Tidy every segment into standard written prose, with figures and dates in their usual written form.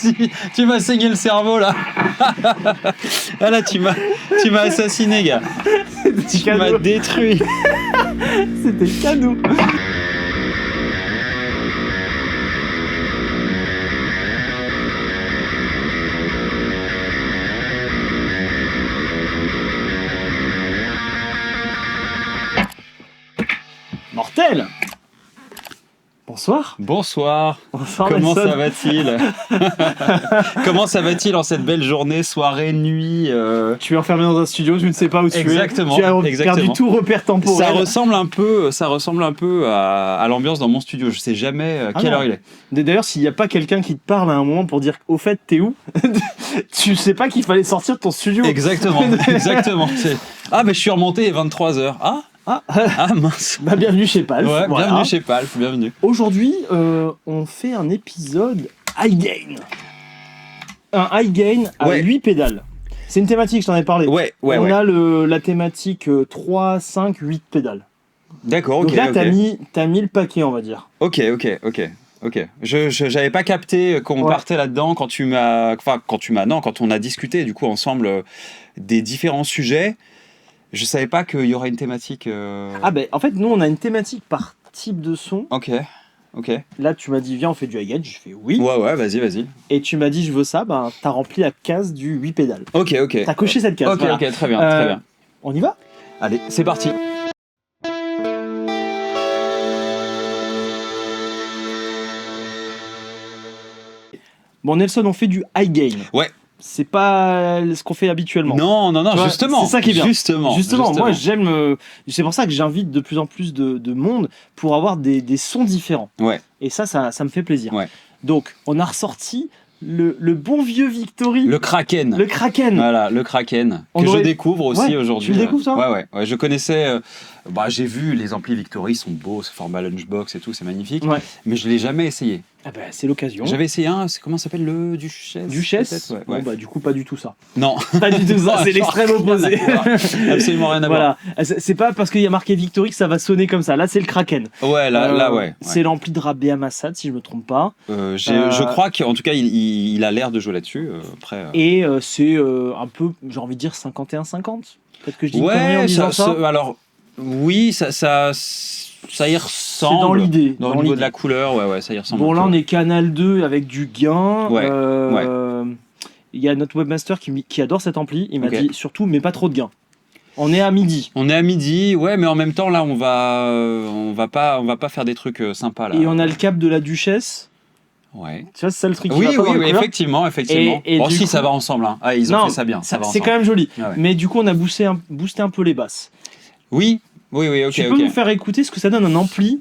merci. Tu m'as saigné le cerveau là. Ah là, tu m'as assassiné, gars. Tu m'as détruit. C'était cadeau. Mortel. Bonsoir. Bonsoir. Bonsoir. Comment Nelson. ça va-t-il? Comment ça va-t-il en cette belle journée, soirée, nuit Tu es enfermé dans un studio, tu ne sais pas où tu Exactement, es. Tu as exactement. perdu tout repère temporel. Ça ressemble un peu à l'ambiance dans mon studio. Je sais jamais quelle heure il est. D'ailleurs, s'il n'y a pas quelqu'un qui te parle à un moment pour dire au fait t'es où, tu sais pas qu'il fallait sortir de ton studio. Exactement, exactement. Ah, mais je suis remonté, il est 23h. Ah mince. Bah, bienvenue chez Palf. Ouais, voilà. bienvenue chez Palf, bienvenue. Aujourd'hui, on fait un épisode high gain. Un high gain à 8 pédales. C'est une thématique, je t'en ai parlé. Ouais. On a la thématique 3, 5, 8 pédales. D'accord, ok. Donc là, ok. t'as mis le paquet, on va dire. Ok. J'avais pas capté qu'on partait là-dedans quand on a discuté du coup ensemble des différents sujets. Je savais pas qu'il y aurait une thématique. Ah ben, en fait, nous, on a une thématique par type de son. Ok. Là, tu m'as dit, viens, on fait du high gain. Je fais oui. Ouais, vas-y. Et tu m'as dit, je veux ça. Ben, t'as rempli la case du 8 pédales. Ok. T'as coché cette case. Ok, voilà. ok, très bien. On y va? Allez, c'est parti. Bon, Nelson, on fait du high gain. Ouais. C'est pas ce qu'on fait habituellement. Non, Tu vois, justement. c'est ça qui est bien. Justement. Moi, j'aime. C'est pour ça que j'invite de plus en plus de monde pour avoir des sons différents. Ouais. Et ça me fait plaisir. Ouais. Donc, on a ressorti le bon vieux Victory. Le Kraken. Le Kraken. Voilà, le Kraken. On que aurait- je découvre aussi Ouais, aujourd'hui. tu le découvres, toi Ouais, je connaissais. J'ai vu les amplis Victory, sont beaux, ce format lunchbox et tout, c'est magnifique. Ouais. Mais je l'ai jamais essayé. Ah bah, c'est l'occasion. J'avais essayé un, comment ça s'appelle, le Duchesse? Duchesse. peut-être, Bon, ouais. bah, du coup, pas du tout ça. Non. Pas du tout ça, c'est l'extrême opposé. Absolument rien à voir. Voilà. C'est pas parce qu'il y a marqué Victory que ça va sonner comme ça. Là, c'est le Kraken. Ouais, là, ouais. C'est l'ampli de Rabea Massad, si je me trompe pas. Je crois qu'en tout cas, il a l'air de jouer là-dessus. Après, Et c'est un peu, j'ai envie de dire 51-50. Peut-être que je dis une connerie en disant ça. Alors, oui, ça y ressemble. C'est dans l'idée. Au niveau de la couleur, ouais, ça y ressemble. Bon, un là, peu. on est Canal 2 avec du gain. Ouais, Il y a notre webmaster qui adore cet ampli. Il m'a Ok. dit surtout, mais pas trop de gain. On est à midi. On est à midi, ouais, mais en même temps, là, on va pas faire des trucs sympas, là. Et on a le cap de la Duchesse. Ouais. Tu vois, c'est ça le truc qui Oui, va pas dans la couleur. effectivement. Et Bon, du si, coup- ça va ensemble. Hein. Ah, ils ont Non, fait ça bien. Ça va c'est ensemble. quand même joli. Ah ouais. Mais du coup, on a boosté un peu les basses. Oui, ok. Tu peux nous faire écouter ce que ça donne un ampli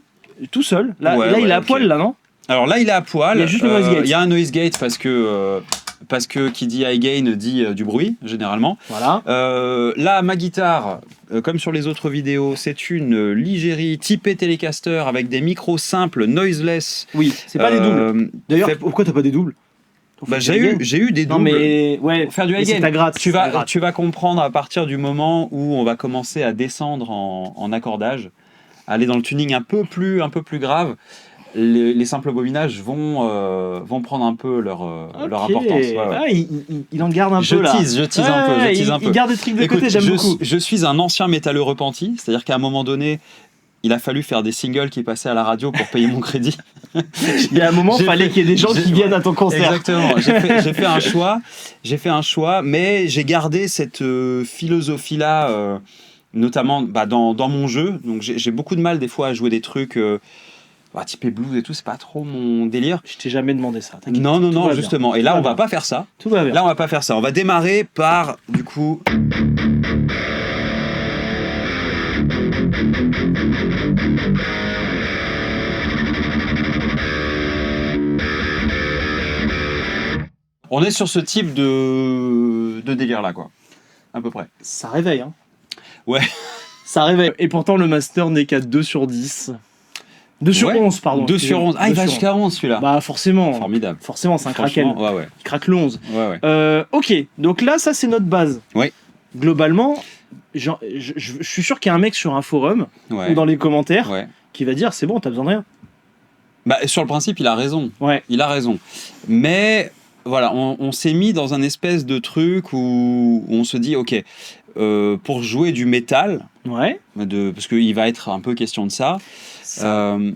tout seul. Là, Ouais, il est à ok. poil, là, non? Alors là, il est à poil. Il y a juste le noise gate. Il y a un noise gate parce que qui dit high gain dit du bruit, généralement. Voilà. Là, ma guitare, comme sur les autres vidéos, c'est une Ligeri typée Telecaster avec des micros simples, noiseless. Oui, c'est pas des doubles. D'ailleurs, fait- pourquoi t'as pas des doubles? J'ai eu des doubles. Non, mais ouais, Pour faire du mais high c'est gain. ta gratte. Tu c'est ta gratte. vas comprendre à partir du moment où on va commencer à descendre en accordage, aller dans le tuning un peu plus grave. Les simples bobinages vont prendre un peu leur Ok. importance. Ouais. Ah, il en garde un Je peu là. tease un peu. Il garde des trucs de Écoute, côté, j'aime beaucoup. je suis un ancien métalleux repenti, c'est-à-dire qu'à un moment donné, il a fallu faire des singles qui passaient à la radio pour payer mon crédit. Il y a un moment, il J'ai fallait fait- qu'il y ait des gens qui viennent à ton concert. Exactement. J'ai fait un choix, mais j'ai gardé cette philosophie-là, notamment dans mon jeu. Donc j'ai beaucoup de mal des fois à jouer des trucs typé blues et tout. C'est pas trop mon délire. Je t'ai jamais demandé ça. t'inquiète. Non, Tout va bien. justement. Et là, on va pas faire ça. Tout va bien. Là, on va pas faire ça. On va démarrer par, du coup... On est sur ce type de délire là, quoi. À peu près. Ça réveille, hein. Ouais. Ça réveille. Et pourtant, le master n'est qu'à 2 sur 10. 2 sur Ouais. 11, pardon. 2 sur 11. Ah, il va jusqu'à 11 celui-là. Bah, forcément. Formidable. Forcément, c'est un kraken. Franchement, ouais. Il craque le 11. Ouais. Ok, donc là, ça, c'est notre base. Oui. Globalement, je suis sûr qu'il y a un mec sur un forum Ouais. ou dans les commentaires Ouais. qui va dire c'est bon, t'as besoin de rien. Bah, sur le principe, il a raison. Ouais. Il a raison. Mais voilà, on s'est mis dans un espèce de truc où on se dit, ok, pour jouer du métal, Ouais. parce qu'il va être un peu question de ça.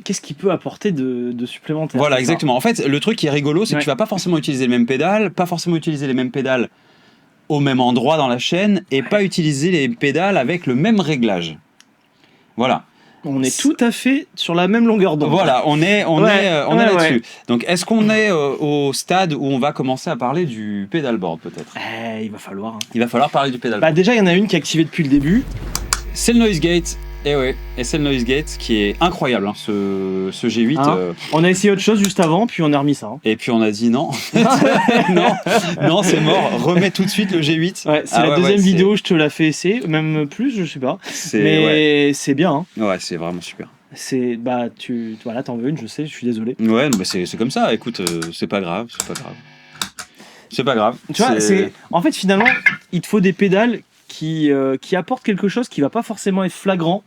Qu'est-ce qu'il peut apporter de supplémentaire? Voilà, c'est ça exactement. En fait, le truc qui est rigolo, c'est que Ouais. tu vas pas forcément utiliser les mêmes pédales, pas forcément utiliser les mêmes pédales au même endroit dans la chaîne, et pas utiliser les pédales avec le même réglage. Voilà. On est tout à fait sur la même longueur d'onde. Voilà, on est Ouais, là-dessus. ouais. Donc, est-ce qu'on est au stade où on va commencer à parler du pedalboard, peut-être? Il va falloir. Hein. Il va falloir parler du pedalboard. Bah déjà, il y en a une qui est activée depuis le début. C'est le Noise Gate. Et ouais, et c'est le Noise Gate qui est incroyable, hein, ce G8. Hein on a essayé autre chose juste avant, puis on a remis ça. Hein. Et puis on a dit non, non, c'est mort. Remets tout de suite le G8. Ouais, c'est la deuxième vidéo où je te la fais essayer, même plus, je sais pas. Mais c'est bien. Hein. Ouais, c'est vraiment super. C'est voilà, t'en veux une, je sais, je suis désolé. Ouais, mais c'est comme ça. Écoute, c'est pas grave, c'est pas grave. Tu vois, en fait finalement, il te faut des pédales qui apportent quelque chose qui va pas forcément être flagrant.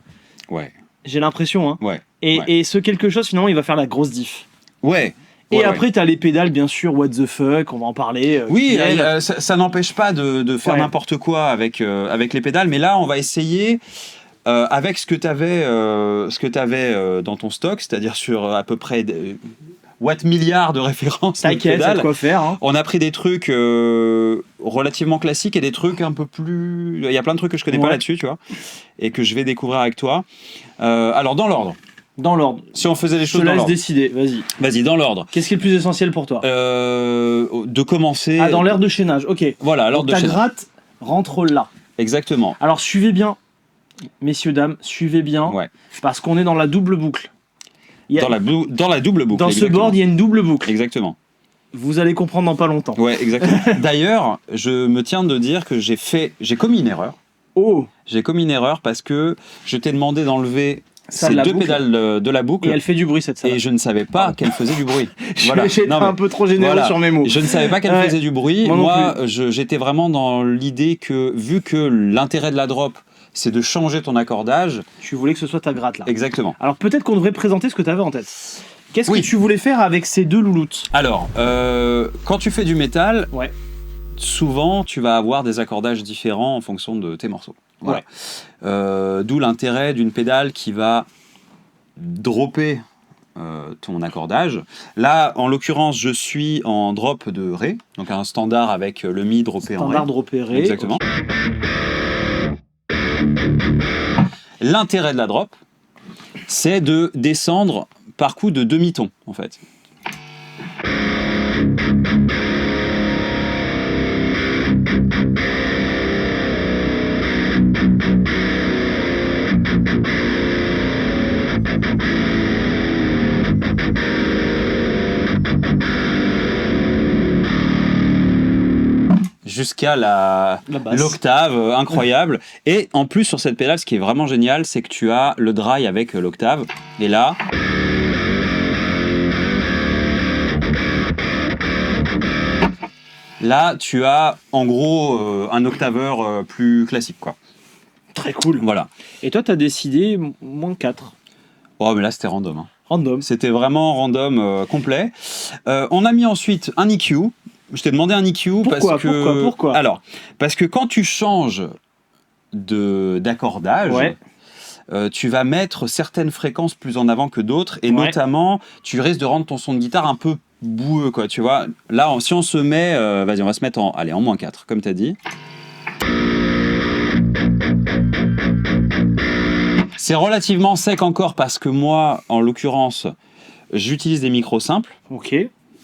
Ouais. J'ai l'impression, hein. Ouais. Et ce quelque chose, finalement, il va faire la grosse diff. Ouais. Et après, t'as les pédales, bien sûr, what the fuck, on va en parler. Oui, ça n'empêche pas de faire n'importe quoi avec les pédales, mais là, on va essayer avec ce que t'avais dans ton stock, c'est-à-dire sur à peu près watt milliards de références. T'inquiète, c'est de quoi faire. Hein. On a pris des trucs relativement classiques et des trucs un peu plus... Il y a plein de trucs que je connais pas là-dessus, tu vois, et que je vais découvrir avec toi. Alors, dans l'ordre. Dans l'ordre. Si on faisait les choses dans l'ordre. Je te laisse décider, vas-y. Vas-y, dans l'ordre. Qu'est-ce qui est le plus essentiel pour toi De commencer... dans l'ordre de chaînage, ok. Voilà, l'ordre de chaînage. Ta gratte rentre là. Exactement. Alors, suivez bien, messieurs, dames, suivez bien, parce qu'on est dans la double boucle. Dans la double boucle. Dans ce board, il y a une double boucle. Exactement. Vous allez comprendre dans pas longtemps. Ouais, exactement. D'ailleurs, je me tiens de dire que j'ai commis une erreur. Oh. J'ai commis une erreur parce que je t'ai demandé d'enlever ces deux pédales de la boucle. Et elle fait du bruit, cette salle. Et je ne savais pas qu'elle faisait du bruit. J'étais un peu trop généreux sur mes mots. Je ne savais pas qu'elle faisait du bruit. Moi, j'étais vraiment dans l'idée que, vu que l'intérêt de la drop, c'est de changer ton accordage. Tu voulais que ce soit ta gratte là. Exactement. Alors peut-être qu'on devrait présenter ce que tu avais en tête. Qu'est-ce que tu voulais faire avec ces deux louloutes? Alors, quand tu fais du métal, souvent tu vas avoir des accordages différents en fonction de tes morceaux. Voilà. D'où l'intérêt d'une pédale qui va dropper ton accordage. Là, en l'occurrence, je suis en drop de Ré, donc un standard avec le Mi droppé en Ré. Standard droppé Ré. Exactement. Okay. L'intérêt de la drop, c'est de descendre par coup de demi-ton, en fait. Jusqu'à l'octave incroyable. Et en plus, sur cette pédale, ce qui est vraiment génial, c'est que tu as le dry avec l'octave. Et là... Là, tu as en gros un octaveur plus classique, quoi. Très cool. Voilà. Et toi, tu as décidé moins 4. Oh, mais là, c'était random. Hein. Random. C'était vraiment random complet. On a mis ensuite un EQ. Je t'ai demandé un EQ Pourquoi Alors, parce que quand tu changes d'accordage, tu vas mettre certaines fréquences plus en avant que d'autres, et notamment, tu risques de rendre ton son de guitare un peu boueux, quoi, tu vois. Là, si on se met... vas-y, on va se mettre en moins 4, comme tu as dit. C'est relativement sec encore, parce que moi, en l'occurrence, j'utilise des micros simples. Ok.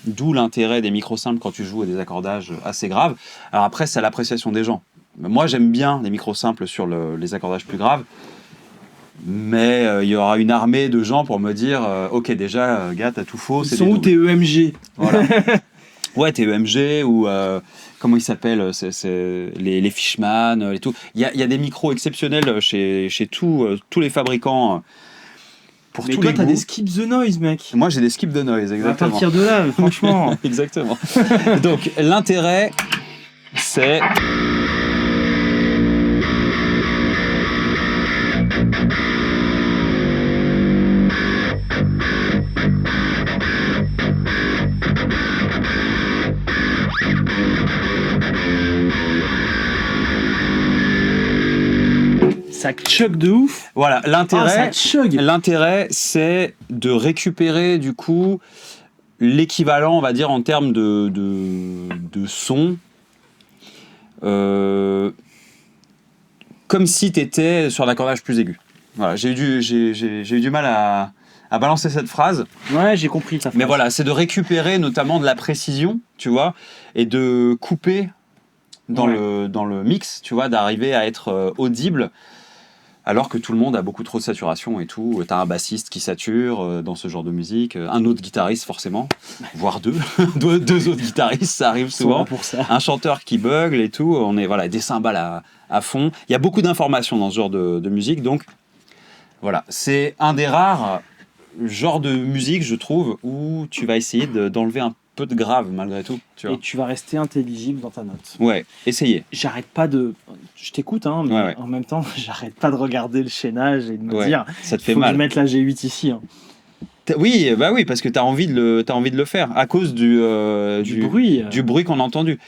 D'où l'intérêt des micros simples quand tu joues à des accordages assez graves. Alors après, c'est à l'appréciation des gens. Moi, j'aime bien les micros simples sur les accordages plus graves. Mais il y aura une armée de gens pour me dire ok, déjà, gars, t'as tout faux. Ils sont où tes EMG? Voilà. Ouais, tes EMG ou comment ils s'appellent, les Fishman et tout. Il y a des micros exceptionnels chez tous les fabricants. Mais toi, t'as des skip the noise, mec. Moi, j'ai des skip the noise, exactement. À partir de là, franchement. Exactement. Donc, l'intérêt, c'est... Ça chug de ouf. Voilà, Ça chug. l'intérêt, c'est de récupérer du coup l'équivalent, on va dire, en termes de son. Comme si tu étais sur un accordage plus aigu. Voilà, j'ai eu du mal à balancer cette phrase. Ouais, j'ai compris ta phrase. Mais voilà, c'est de récupérer notamment de la précision, tu vois, et de couper dans le mix, tu vois, d'arriver à être audible, alors que tout le monde a beaucoup trop de saturation et tout. T'as un bassiste qui sature dans ce genre de musique, un autre guitariste forcément, voire deux, deux autres guitaristes, ça arrive souvent. Pour ça. Un chanteur qui bugle et tout, on est voilà, des cymbales à fond. Il y a beaucoup d'informations dans ce genre de musique, donc voilà, c'est un des rares genres de musique, je trouve, où tu vas essayer d'enlever un peu de grave malgré tout. Tu vois. Et tu vas rester intelligible dans ta note. Ouais, essayez. J'arrête pas de... Je t'écoute, hein, mais en même temps, j'arrête pas de regarder le chaînage et de me dire ça te fait faut mal. que je mette la G8 ici. Hein. Oui, bah oui, parce que t'as envie de le faire à cause du bruit. Du bruit qu'on a entendu.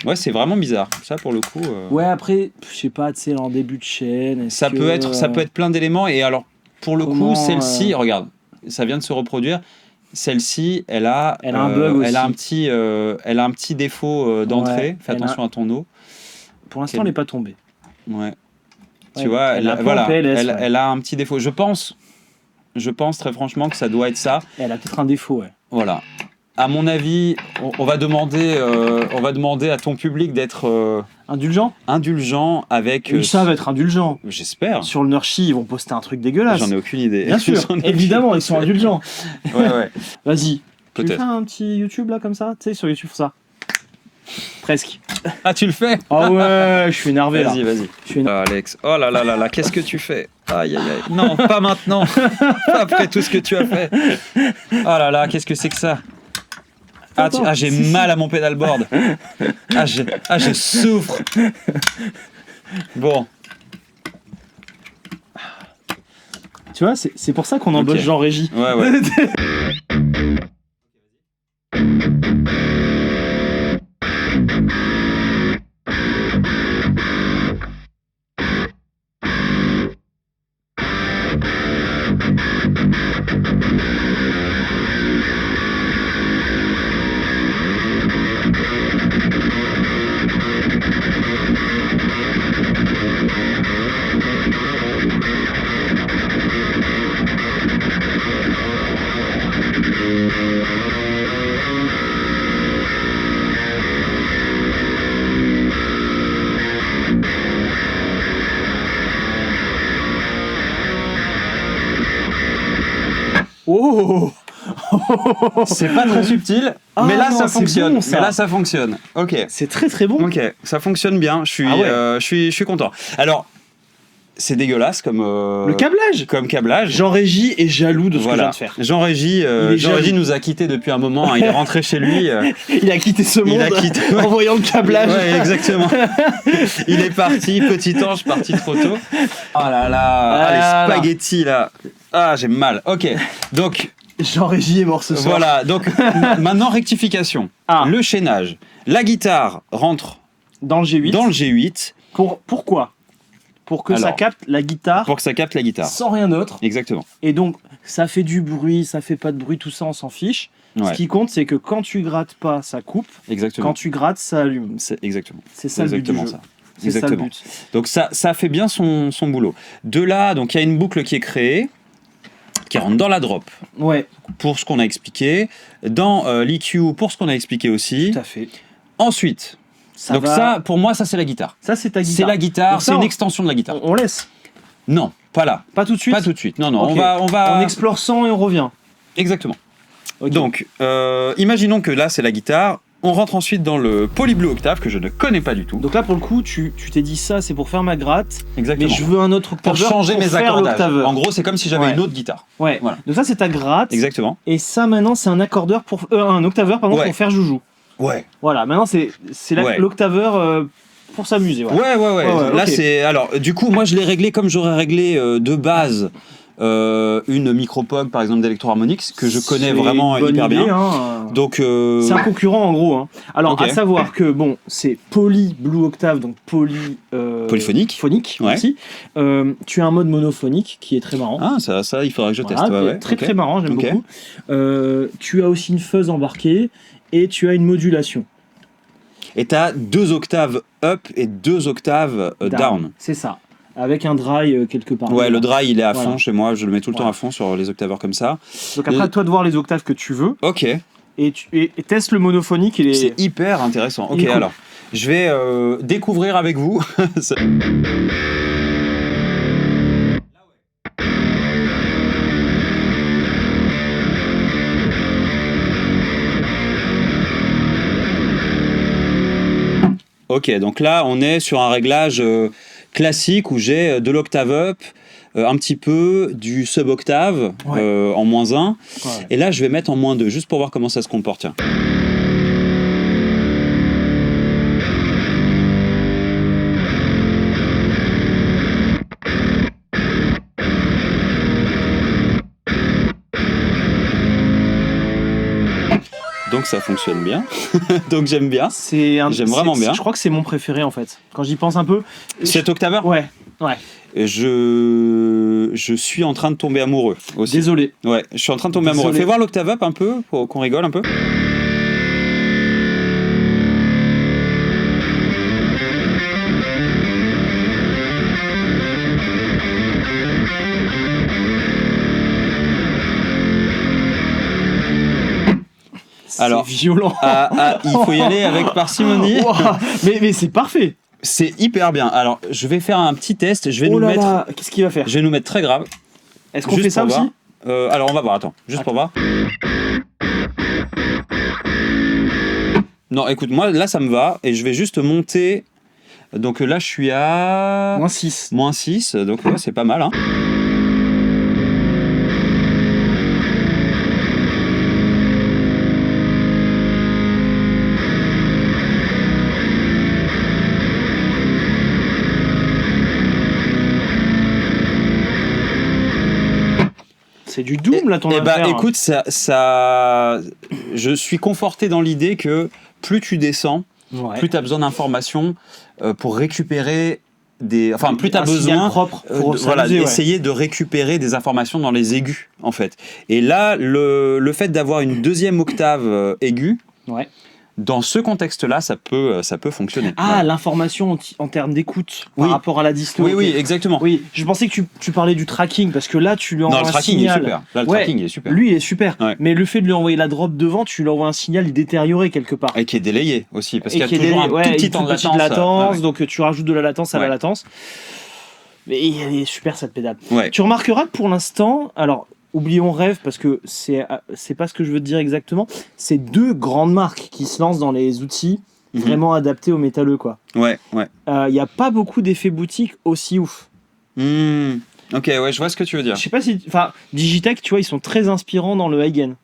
Ouais, c'est vraiment bizarre. Ça, pour le coup. Ouais, après, je sais pas, tu sais, en début de chaîne. Ça peut être plein d'éléments. Et alors, pour le coup, celle-ci, regarde, ça vient de se reproduire. Celle-ci, elle a un bug aussi. Elle a un petit défaut d'entrée. Ouais, Fais attention à ton eau. Pour l'instant, elle n'est pas tombée. Ouais. Tu vois, elle a un petit défaut. Je pense très franchement que ça doit être ça. Elle a peut-être un défaut, ouais. Voilà. À mon avis, on va demander à ton public d'être indulgent avec. Ils savent être indulgents. J'espère. Sur le Nurchi, ils vont poster un truc dégueulasse. J'en ai aucune idée. Bien sûr, évidemment, ils sont indulgents. Ouais. Vas-y. Peut-être. Tu fais un petit YouTube là comme ça, tu sais, sur YouTube, ça. Presque. Ah, tu le fais? Ah ouais, je suis énervé là. Vas-y. Alex, oh là là là là, qu'est-ce que tu fais? Aïe aïe aïe. Non, pas maintenant. Pas après tout ce que tu as fait. Oh là là, qu'est-ce que c'est que ça? J'ai mal à mon pédalboard. Je souffre. Bon. Tu vois, c'est pour ça qu'on embauche Jean Régie. Ouais. Oh. C'est pas très subtil, mais là ça fonctionne. Mais là ça fonctionne. Ok. C'est très très bon. Ok, ça fonctionne bien. Je suis content. Alors, c'est dégueulasse comme le câblage. Comme câblage. Jean Régie est jaloux de ce que je viens de faire. Jean Régie nous a quittés depuis un moment. Hein, il est rentré chez lui. Il a quitté ce monde en voyant le câblage. Ouais, exactement. Il est parti, petit ange, parti trop tôt. Oh là là, les spaghettis là. Ah, j'ai mal. Ok, donc. Jean Régie est mort ce soir. Voilà, donc maintenant rectification. Le chaînage. La guitare rentre dans le G8. Pourquoi ? Pour que ça capte la guitare. Pour que ça capte la guitare. Sans rien d'autre. Exactement. Et donc, ça fait du bruit, ça fait pas de bruit, tout ça, on s'en fiche. Ouais. Ce qui compte, c'est que quand tu grattes pas, ça coupe. Exactement. Quand tu grattes, ça allume. Exactement. C'est ça le but du jeu. C'est ça le but. Donc ça fait bien son boulot. De là, donc il y a une boucle qui est créée, qui rentre dans la drop. Ouais. Pour ce qu'on a expliqué. Dans l'EQ, pour ce qu'on a expliqué aussi. Tout à fait. Ensuite... Ça, pour moi, ça c'est la guitare. Ça c'est ta guitare. C'est la guitare, c'est une extension de la guitare. On laisse. Non, pas là. Pas tout de suite. Pas tout de suite. Non, okay. On explore sans et on revient. Exactement. Okay. Donc, imaginons que là c'est la guitare. On rentre ensuite dans le Polyblue Octave que je ne connais pas du tout. Donc là pour le coup, tu t'es dit ça, c'est pour faire ma gratte. Exactement. Mais je veux un autre octaveur pour changer mes accordages. En gros, c'est comme si j'avais une autre guitare. Ouais. Voilà. Donc ça c'est ta gratte. Exactement. Et ça maintenant c'est un accordeur pour un octaveur pour faire joujou. Ouais. Voilà, maintenant c'est l'octaveur pour s'amuser. Ouais. Là c'est alors du coup moi je l'ai réglé comme j'aurais réglé de base une Micropog par exemple d'Electro-Harmonix que je connais C'est vraiment une bonne hyper idée, bien. hein. Donc C'est un concurrent en gros. Hein. Alors Ok. à savoir que bon, c'est Poly Blue Octave, donc Polyphonique. phonique Ouais. aussi. Tu as un mode monophonique qui est très marrant. Ah ça il faudra que je Voilà, teste. Ouais, ouais. très Ok. très marrant, j'aime Ok. beaucoup. Tu as aussi une fuzz embarquée et tu as une modulation. Et t'as 2 octaves up et 2 octaves down. C'est ça. Avec un dry quelque part. Ouais, le dry il est à Voilà. fond chez moi, je le mets tout le temps Voilà. à fond sur les octaveurs comme ça. Donc après, à toi de voir les octaves que tu veux Ok, et teste le monophonique. c'est hyper intéressant. il Ok, est cool. alors, je vais découvrir avec vous. Ça- Ok, donc là, on est sur un réglage classique où j'ai de l'octave up, un petit peu du sub-octave Ouais. en -1. Ouais. Et là, je vais mettre en -2, juste pour voir comment ça se comporte. Tiens. Donc ça fonctionne bien, donc j'aime bien. J'aime vraiment bien. Je crois que c'est mon préféré en fait. Quand j'y pense un peu. Cet octaveur, Ouais. Ouais. je suis en train de tomber amoureux aussi. Désolé. Ouais, je suis en train de tomber amoureux. Désolé. Fais voir l'octave up un peu, pour qu'on rigole un peu. Alors, C'est violent. Il faut y aller avec parcimonie. Ouah, mais c'est parfait. C'est hyper bien. Alors, je vais faire un petit test. Je vais Oh nous là mettre. là, qu'est-ce qu'il va faire? Je vais nous mettre très grave. Est-ce qu'on Juste fait ça pour aussi? voir. Alors, on va voir. Attends, juste pour voir. Non, écoute, moi là, ça me va. Et je vais juste monter. Donc là, je suis à. -6. -6. Donc, ouais, c'est pas mal. Hein. C'est du Doom là ton Eh bah, affaire. écoute, je suis conforté dans l'idée que plus tu descends, Ouais. plus tu as besoin d'informations pour récupérer des. Enfin, plus tu as Un signal besoin propre pour voilà, s'amuser, ouais. d'essayer de récupérer des informations dans les aigus, en fait. Et là, le fait d'avoir une deuxième octave aiguë, Ouais. dans ce contexte-là, ça peut fonctionner. Ah, Ouais. l'information en termes d'écoute Oui. par rapport à la disto. Oui, ok. oui, exactement. Oui, je pensais que tu parlais du tracking parce que là tu lui Non, envoies le un tracking signal. est super. Là, le Ouais. tracking il est super. Lui il est super, Ouais. mais le fait de lui envoyer la drop devant, tu lui envoies un signal détérioré quelque part. Et qui est délayé aussi, parce Et qu'il y a qui est toujours délayé, un ouais, tout petit une temps de toute petite latence. latence, Ouais. donc tu rajoutes de la latence à la Ouais. latence. Mais elle est super cette pédale. Ouais. Tu remarqueras que pour l'instant, alors oublions Rêve parce que c'est pas ce que je veux te dire exactement, c'est deux grandes marques qui se lancent dans les outils Mhm. vraiment adaptés au métalleux quoi. Ouais, ouais. Il n'y a pas beaucoup d'effets boutiques aussi ouf. Hmm. Ok, ouais, je vois ce que tu veux dire. Je sais pas si. Enfin, Digitech, tu vois, ils sont très inspirants dans le high-gain.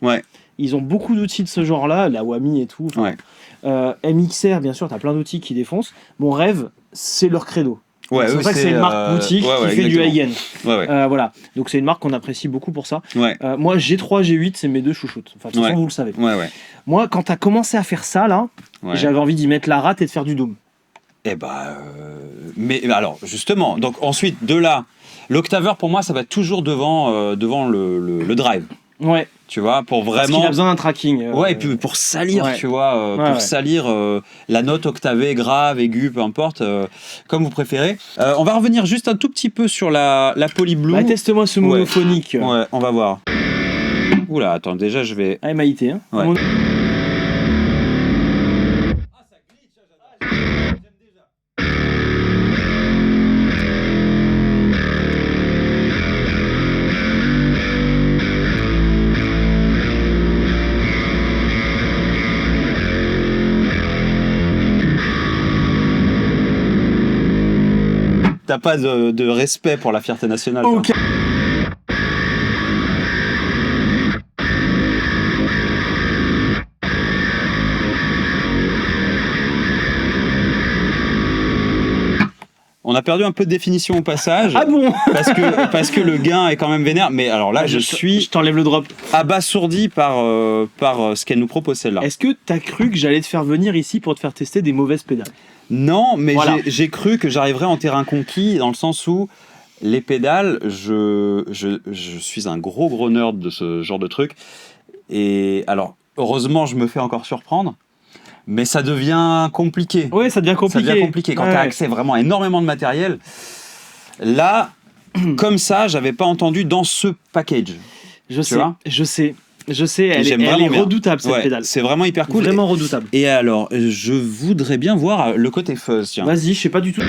Ouais. Ils ont beaucoup d'outils de ce genre-là, la Wami et tout. Ouais. MXR, bien sûr, t'as plein d'outils qui défoncent. Mon Rêve, c'est leur credo. Ouais, c'est pour eux, ça que c'est une marque boutique ouais, ouais, qui fait du exactement. high-gain. Ouais, ouais. Voilà. Donc c'est une marque qu'on apprécie beaucoup pour ça. Ouais, Moi, G3, G8, c'est mes deux chouchoutes. Enfin, de toute façon, Ouais. vous le savez. ouais, ouais. Moi, quand t'as commencé à faire ça, là, Ouais. j'avais envie d'y mettre la rate et de faire du Doom. Eh bah, mais alors, justement, donc ensuite, de là, l'octaveur, pour moi, ça va toujours devant le drive, Ouais. tu vois, pour Parce qu'il vraiment... a besoin d'un tracking. Ouais, et puis pour salir, ouais. tu vois, Ouais, pour ouais. salir la note octavée, grave, aiguë, peu importe, comme vous préférez. On va revenir juste un tout petit peu sur la Poly Blue. Bah, teste-moi ce Ouais. monophonique. Ouais, on va voir. Oula, attends, déjà, je vais... Ah, MIT, hein. Ouais. T'as pas de respect pour la fierté nationale. Ok. quoi. On On a perdu un peu de définition au passage. Ah bon? parce que le gain est quand même vénère. Mais alors là, Je t'enlève le drop. abasourdi par ce qu'elle nous propose celle-là. Est-ce que t'as cru que j'allais te faire venir ici pour te faire tester des mauvaises pédales? Non, mais Voilà. j'ai cru que j'arriverais en terrain conquis dans le sens où les pédales, je suis un gros nerd de ce genre de truc. Et alors, heureusement, je me fais encore surprendre. Mais ça devient compliqué. Ouais, ça devient compliqué. Ça devient compliqué quand tu as accès vraiment à énormément de matériel. Là, comme ça, j'avais pas entendu dans ce package. Je sais, elle J'aime est vraiment bien. redoutable cette Ouais, pédale. c'est vraiment hyper cool. Vraiment redoutable. Et alors, je voudrais bien voir le côté fuzz, tiens. Vas-y, je sais pas du tout.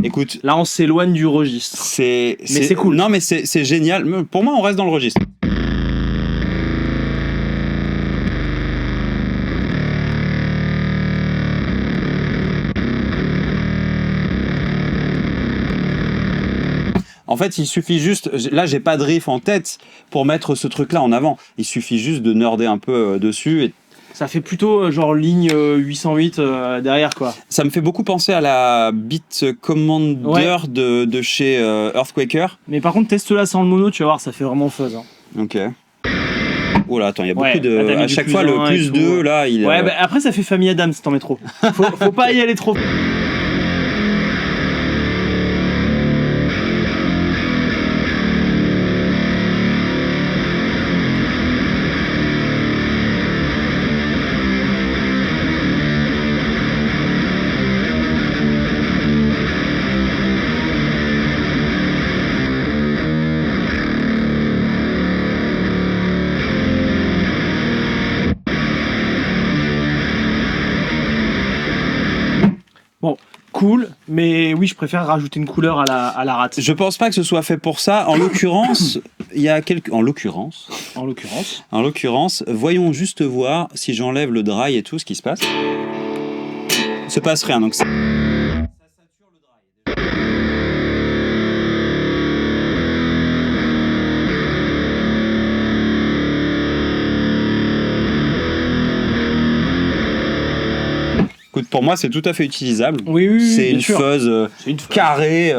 Écoute, Là, on s'éloigne du registre. c'est cool. Non, mais c'est génial. Pour moi, on reste dans le registre. En fait, il suffit juste... Là, j'ai pas de riff en tête pour mettre ce truc-là en avant. Il suffit juste de nerder un peu dessus. Et Ça fait plutôt genre ligne 808 derrière, quoi. ça me fait beaucoup penser à la Beat Commander de chez Earthquaker. Mais par contre, teste-la sans le mono, tu vas voir, ça fait vraiment fuzz. Hein. Ok. Oh là, attends, il y a beaucoup de... là, t'as mis à du chaque plus fois, le 1 et plus tout. 2, là, il... Ouais, bah, après, ça fait famille Adams si t'en mets trop. Faut pas y aller trop. Bon, cool, mais oui, je préfère rajouter une couleur à la rate. Je pense pas que ce soit fait pour ça. En l'occurrence, il y a quelques... En l'occurrence, En l'occurrence, voyons juste voir si j'enlève le dry et tout, ce qui se passe. Il se passe rien, donc ça... Écoute, pour moi, c'est tout à fait utilisable. oui, C'est bien une sûr. fuzz C'est une fuzz. carrée.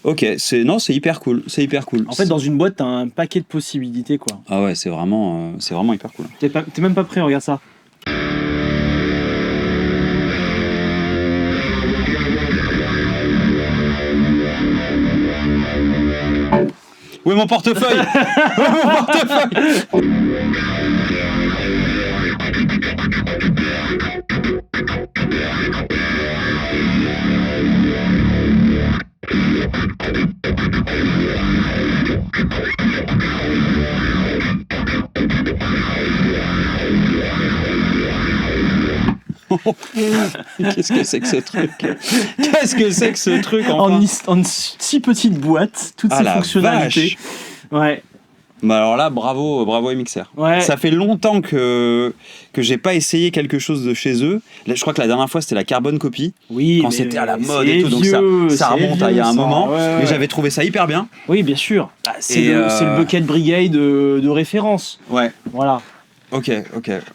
Ok, c'est hyper cool. C'est hyper cool. En fait, dans une boîte, t'as un paquet de possibilités, quoi. Ah ouais, c'est vraiment hyper cool. T'es même pas prêt, regarde ça. Où est mon portefeuille? Où est mon portefeuille? Qu'est-ce que c'est que ce truc? Qu'est-ce que c'est que ce truc enfin En si petite boîte, toutes ces la fonctionnalités. vache. Ouais. Bah alors là, bravo MXR. Ouais. Ça fait longtemps que j'ai pas essayé quelque chose de chez eux. Là, je crois que la dernière fois c'était la Carbon Copy, Oui, quand mais c'était à la mode c'est et tout, donc vieux, ça c'est remonte à il y vieux, a un ça. moment. Ouais, Mais j'avais trouvé ça hyper bien. Oui, bien sûr. Bah, c'est Et, c'est le Bucket Brigade de référence. Ouais. Voilà. Ok.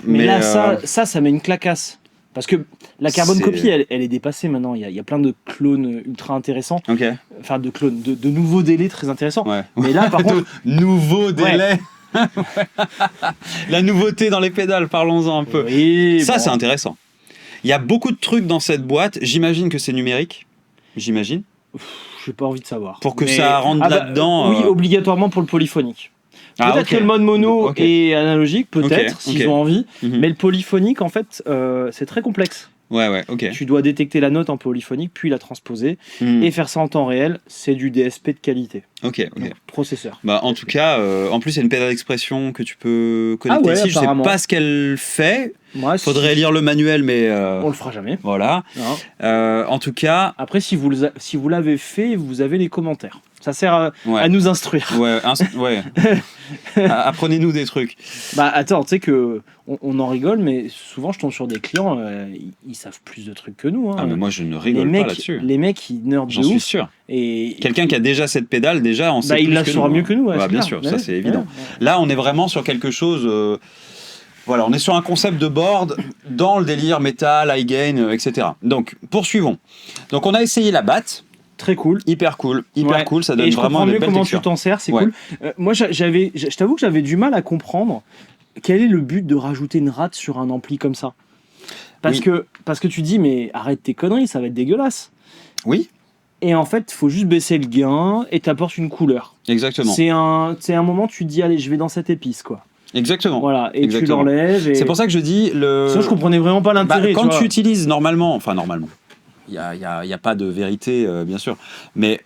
Mais là, ça met une clacasse. Parce que la Carbon C'est- Copy, elle est dépassée maintenant. Il y a plein de clones ultra intéressants. Ok. Enfin, de clones, de nouveaux délais très intéressants. Ouais. Mais là, par contre, Nouveau délai. La nouveauté dans les pédales, parlons-en un peu. oui, Ça, bon. c'est intéressant. Il y a beaucoup de trucs dans cette boîte. J'imagine que c'est numérique. J'imagine. J'ai pas envie de savoir. Pour que ça rentre là-dedans, Oui, obligatoirement pour le polyphonique. Ah, Peut-être ok. que le mode mono Ok. est analogique, peut-être, Ok, s'ils ok. ont envie. Mhm. Mais le polyphonique, en fait, c'est très complexe. Ouais, ok. Tu dois détecter la note en polyphonique, puis la transposer, et faire ça en temps réel. C'est du DSP de qualité. Ok. Donc, processeur. Bah, en tout cas, en plus, il y a une pédale d'expression que tu peux connecter ici. Je sais pas ce qu'elle fait. Ouais, Faudrait lire le manuel, mais... on le fera jamais. Voilà. En tout cas... Après, si vous l'avez fait, vous avez les commentaires. Ça sert à nous instruire. Ouais. Apprenez-nous des trucs. Bah attends, tu sais que on en rigole, mais souvent je tombe sur des clients, ils savent plus de trucs que nous. Hein. Ah mais moi je ne rigole pas là-dessus. Les mecs ils nerdent de ouf. J'en suis sûr. Et quelqu'un qui a déjà cette pédale, déjà on sait plus il la saura mieux que nous. Ouais, bien sûr, ça c'est évident. Là on est vraiment sur quelque chose... Voilà, on est sur un concept de board dans le délire métal, high gain, etc. Donc, poursuivons. Donc, on a essayé la batte. Très cool. Hyper cool, ça donne et je vraiment comprends de mieux belles comment textures. tu t'en sers, c'est cool. Moi, je t'avoue que j'avais du mal à comprendre quel est le but de rajouter une rate sur un ampli comme ça. Parce que tu dis, mais arrête tes conneries, ça va être dégueulasse. Oui. Et en fait, il faut juste baisser le gain et t'apportes une couleur. Exactement. C'est un moment, tu te dis, allez, je vais dans cette épice, quoi. Exactement. Voilà, et tu l'enlèves. Et... C'est pour ça que je dis... Ça, je comprenais vraiment pas l'intérêt. Quand tu utilises normalement, il n'y a pas de vérité, bien sûr, mais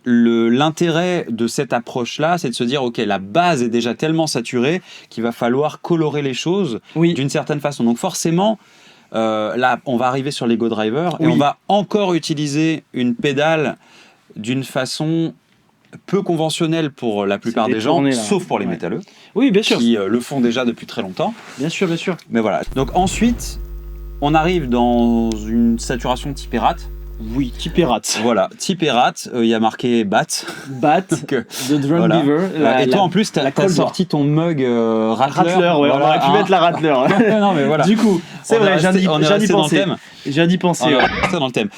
l'intérêt de cette approche-là, c'est de se dire, ok, la base est déjà tellement saturée qu'il va falloir colorer les choses d'une certaine façon. Donc forcément, là, on va arriver sur l'Ego Driver et on va encore utiliser une pédale d'une façon... peu conventionnelle pour la plupart des gens, sauf pour les métalleux. Oui, bien sûr. Qui le font déjà depuis très longtemps. Bien sûr. Mais voilà. Donc ensuite, on arrive dans une saturation type Erat. Oui, type Erat. Voilà, type Erat. Il y a marqué BAT. BAT, The Drum Beaver. Et toi, en plus, t'as sorti ton mug Rattler. Ouais, on aurait pu mettre la Rattler. Non, mais voilà. Du coup, c'est vrai, j'ai d'y penser. J'ai d'y penser. C'est dans le thème.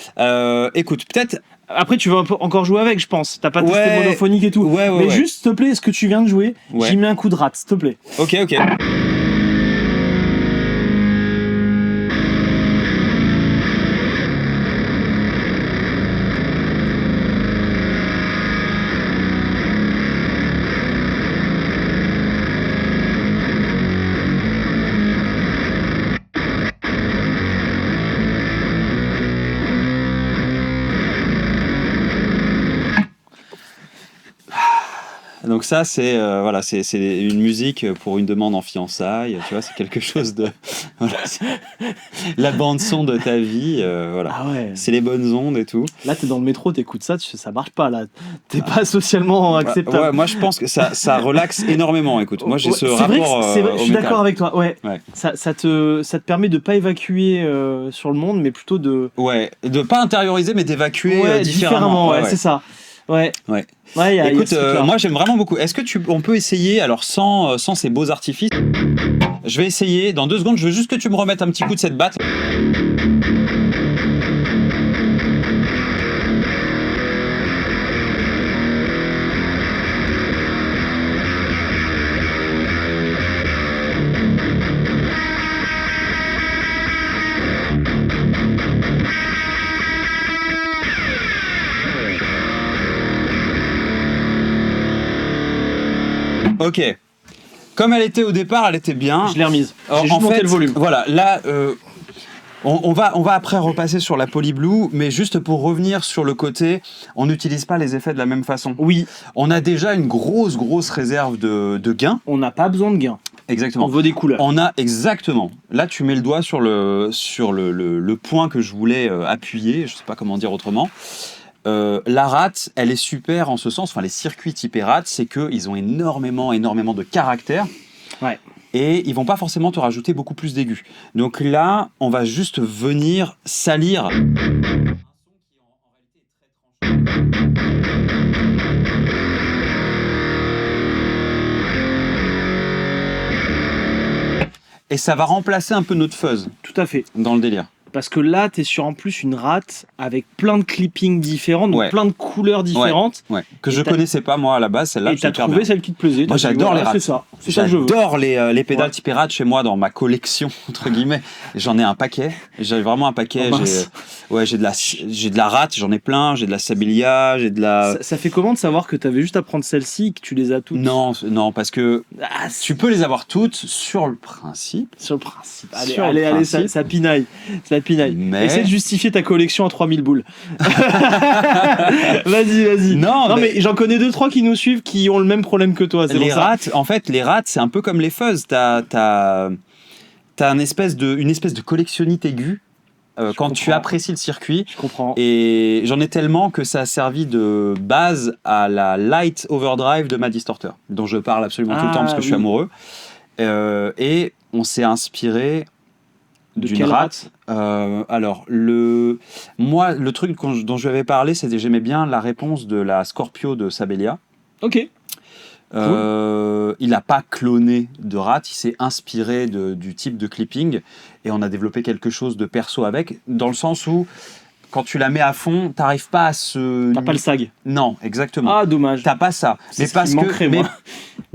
Écoute, peut-être... Après, tu vas encore jouer avec, je pense. T'as pas testé le monophonique et tout. Mais juste, s'il te plaît, ce que tu viens de jouer, j'y mets un coup de rate, s'il te plaît. Ok. Donc ça, c'est une musique pour une demande en fiançailles, tu vois, c'est quelque chose de... Voilà, la bande-son de ta vie, voilà. Ah ouais. C'est les bonnes ondes et tout. Là, t'es dans le métro, t'écoutes ça, ça marche pas, là. T'es pas socialement acceptable. Ouais, moi, je pense que ça relaxe énormément, écoute. Moi, j'ai ce rapport c'est vrai, je suis d'accord avec toi, ouais. Ça te permet de pas évacuer sur le monde, mais plutôt de... Ouais, de pas intérioriser, mais d'évacuer différemment. Ouais, c'est ça. Ouais. Écoute, moi j'aime vraiment beaucoup. Est-ce que on peut essayer, alors sans ces beaux artifices, je vais essayer, dans 2 secondes, je veux juste que tu me remettes un petit coup de cette batte. Ok. Comme elle était au départ, elle était bien. Je l'ai remise. J'ai juste monté le volume. Voilà, là, on va après repasser sur la Poly Blue, mais juste pour revenir sur le côté, on n'utilise pas les effets de la même façon. Oui. On a déjà une grosse réserve de gain. On n'a pas besoin de gain. Exactement. On veut des couleurs. On a exactement. Là, tu mets le doigt sur le point que je voulais appuyer. Je sais pas comment dire autrement. La rate, elle est super en ce sens, enfin les circuits type rate, c'est qu'ils ont énormément de caractère. Ouais. Et ils vont pas forcément te rajouter beaucoup plus d'aigus. Donc là, on va juste venir salir. Et ça va remplacer un peu notre fuzz. Tout à fait. Dans le délire. Parce que là, tu es sur en plus une rate avec plein de clippings différents, donc plein de couleurs différentes. Ouais. Que je connaissais pas moi à la base, celle-là. Et tu as trouvé celle qui te plaisait. Moi j'adore les rates. C'est ça que je veux. J'adore les pédales type rate chez moi dans ma collection, entre guillemets. J'en ai un paquet. J'ai vraiment un paquet. J'ai de la rate, j'en ai plein. J'ai de la Sabilia, j'ai de la... Ça fait comment de savoir que tu avais juste à prendre celle-ci et que tu les as toutes? Non, parce que tu peux les avoir toutes sur le principe. Sur le principe. Allez, ça pinaille. Ça pinaille. Mais... Essaie de justifier ta collection à 3000 boules. Vas-y. Non, mais j'en connais 2-3 qui nous suivent qui ont le même problème que toi. C'est Les pour ça. rats, en fait, les rats, c'est un peu comme les fuzz. T'as une espèce de collectionnite aiguë quand tu apprécies le circuit. Je comprends. Et j'en ai tellement que ça a servi de base à la Light Overdrive de Matt Distorter, dont je parle absolument tout le temps parce que je suis amoureux. Et on s'est inspiré d'une rat. Alors, le truc dont je lui avais parlé, c'était j'aimais bien la réponse de la Scorpio de Sabelia. Ok. Il n'a pas cloné de rat, il s'est inspiré du type de clipping et on a développé quelque chose de perso avec, dans le sens où quand tu la mets à fond, t'arrives pas à se... T'as pas le sag. Non, exactement. Ah, dommage. T'as pas ça. Mais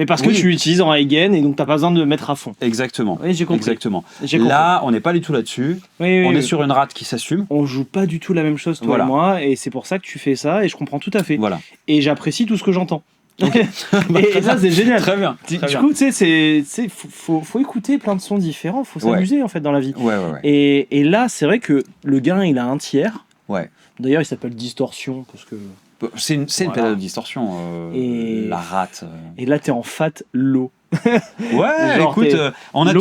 parce que tu l'utilises en high gain et donc t'as pas besoin de le mettre à fond. Exactement. Oui, j'ai compris. Exactement. Là, on n'est pas du tout là-dessus. Oui, on est sur une rate qui s'assume. On joue pas du tout la même chose, toi et moi, et c'est pour ça que tu fais ça, et je comprends tout à fait. Voilà. Et j'apprécie tout ce que j'entends. et ça, c'est génial. Très bien. Du coup, tu sais, faut écouter plein de sons différents, faut s'amuser en fait dans la vie. Ouais. Et là, c'est vrai que le gain, il a un tiers. Ouais. D'ailleurs, il s'appelle Distorsion parce que. C'est une pédale de distorsion, la rate. Et là, t'es en fat low. Ouais, genre, écoute, on a